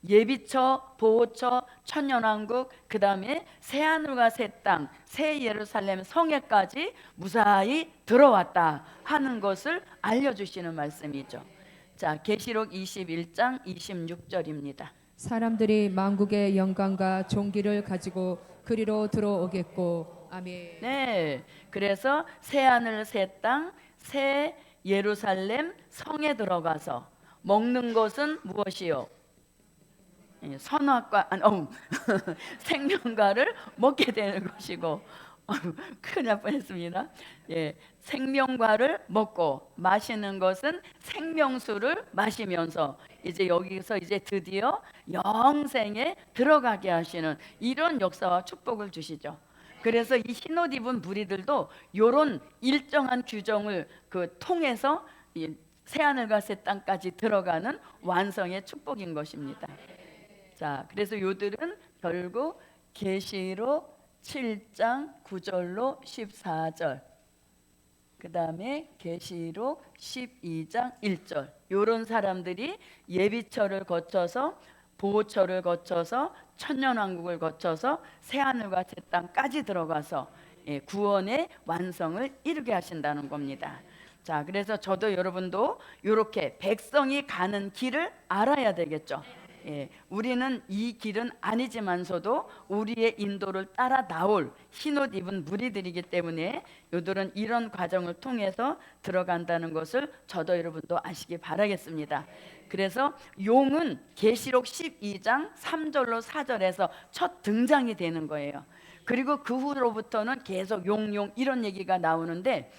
예비처, 보호처, 천년왕국, 그 다음에 새하늘과 새 땅, 새 예루살렘 성에까지 무사히 들어왔다 하는 것을 알려주시는 말씀이죠. 자, 계시록 21장 26절입니다. 사람들이 만국의 영광과 존귀를 가지고 그리로 들어오겠고. 아멘. 네, 그래서 새하늘, 새 땅, 새 예루살렘 성에 들어가서 먹는 것은 무엇이요? 선악과 생명과를 먹게 되는 것이고, 큰일 날 뻔했습니다. 생명과를 먹고 마시는 것은 생명수를 마시면서 이제 여기서 이제 드디어 영생에 들어가게 하시는 이런 역사와 축복을 주시죠. 그래서 이 흰옷 입은 무리들도 이런 일정한 규정을 통해서 새하늘과 새 땅까지 들어가는 완성의 축복인 것입니다. 자, 그래서 요들은 결국 계시록 7장 9절로 14절, 그 다음에 계시록 12장 1절, 요런 사람들이 예비처를 거쳐서 보호처를 거쳐서 천년왕국을 거쳐서 새하늘과 새 땅까지 들어가서 구원의 완성을 이루게 하신다는 겁니다. 자, 그래서 저도 여러분도 이렇게 백성이 가는 길을 알아야 되겠죠. 우리는 이 길은 아니지만서도 우리의 인도를 따라 나올 흰옷 입은 무리들이기 때문에 요들은 이런 과정을 통해서 들어간다는 것을 저도 여러분도 아시기 바라겠습니다. 그래서 용은 계시록 12장 3절로 4절에서 첫 등장이 되는 거예요. 그리고 그 후로부터는 계속 용 이런 얘기가 나오는데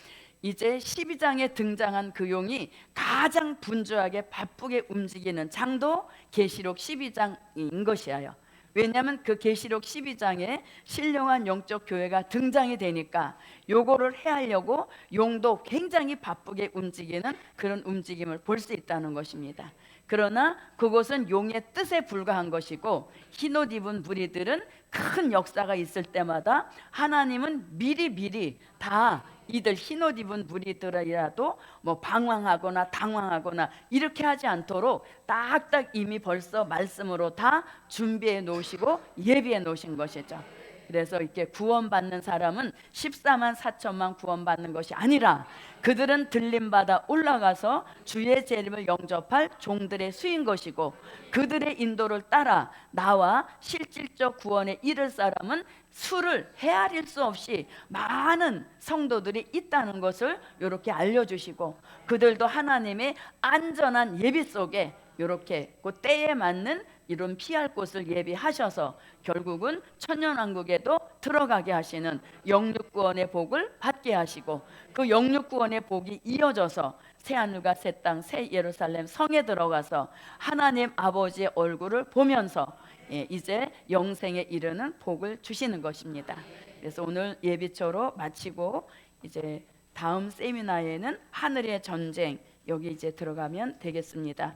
이제 12장에 등장한 그 용이 가장 분주하게 바쁘게 움직이는 장도 계시록 12장인 것이에요. 왜냐하면 그 계시록 12장에 신령한 영적 교회가 등장이 되니까 요거를 해하려고 용도 굉장히 바쁘게 움직이는 그런 움직임을 볼 수 있다는 것입니다. 그러나 그것은 용의 뜻에 불과한 것이고 흰옷 입은 무리들은 큰 역사가 있을 때마다 하나님은 미리 다 이들 흰옷 입은 무리들이라도 뭐 방황하거나 당황하거나 이렇게 하지 않도록 딱딱 이미 벌써 말씀으로 다 준비해 놓으시고 예비해 놓으신 것이죠. 그래서 이렇게 구원받는 사람은 14만 4천만 구원받는 것이 아니라 그들은 들림받아 올라가서 주의 재림을 영접할 종들의 수인 것이고 그들의 인도를 따라 나와 실질적 구원에 이를 사람은 수를 헤아릴 수 없이 많은 성도들이 있다는 것을 이렇게 알려주시고 그들도 하나님의 안전한 예비 속에 이렇게 그 때에 맞는 이런 피할 곳을 예비하셔서 결국은 천년왕국에도 들어가게 하시는 영육구원의 복을 받게 하시고 그 영육구원의 복이 이어져서 새하늘과 새 땅 새 예루살렘 성에 들어가서 하나님 아버지의 얼굴을 보면서 이제 영생에 이르는 복을 주시는 것입니다. 그래서 오늘 예비초로 마치고 이제 다음 세미나에는 하늘의 전쟁 여기 이제 들어가면 되겠습니다.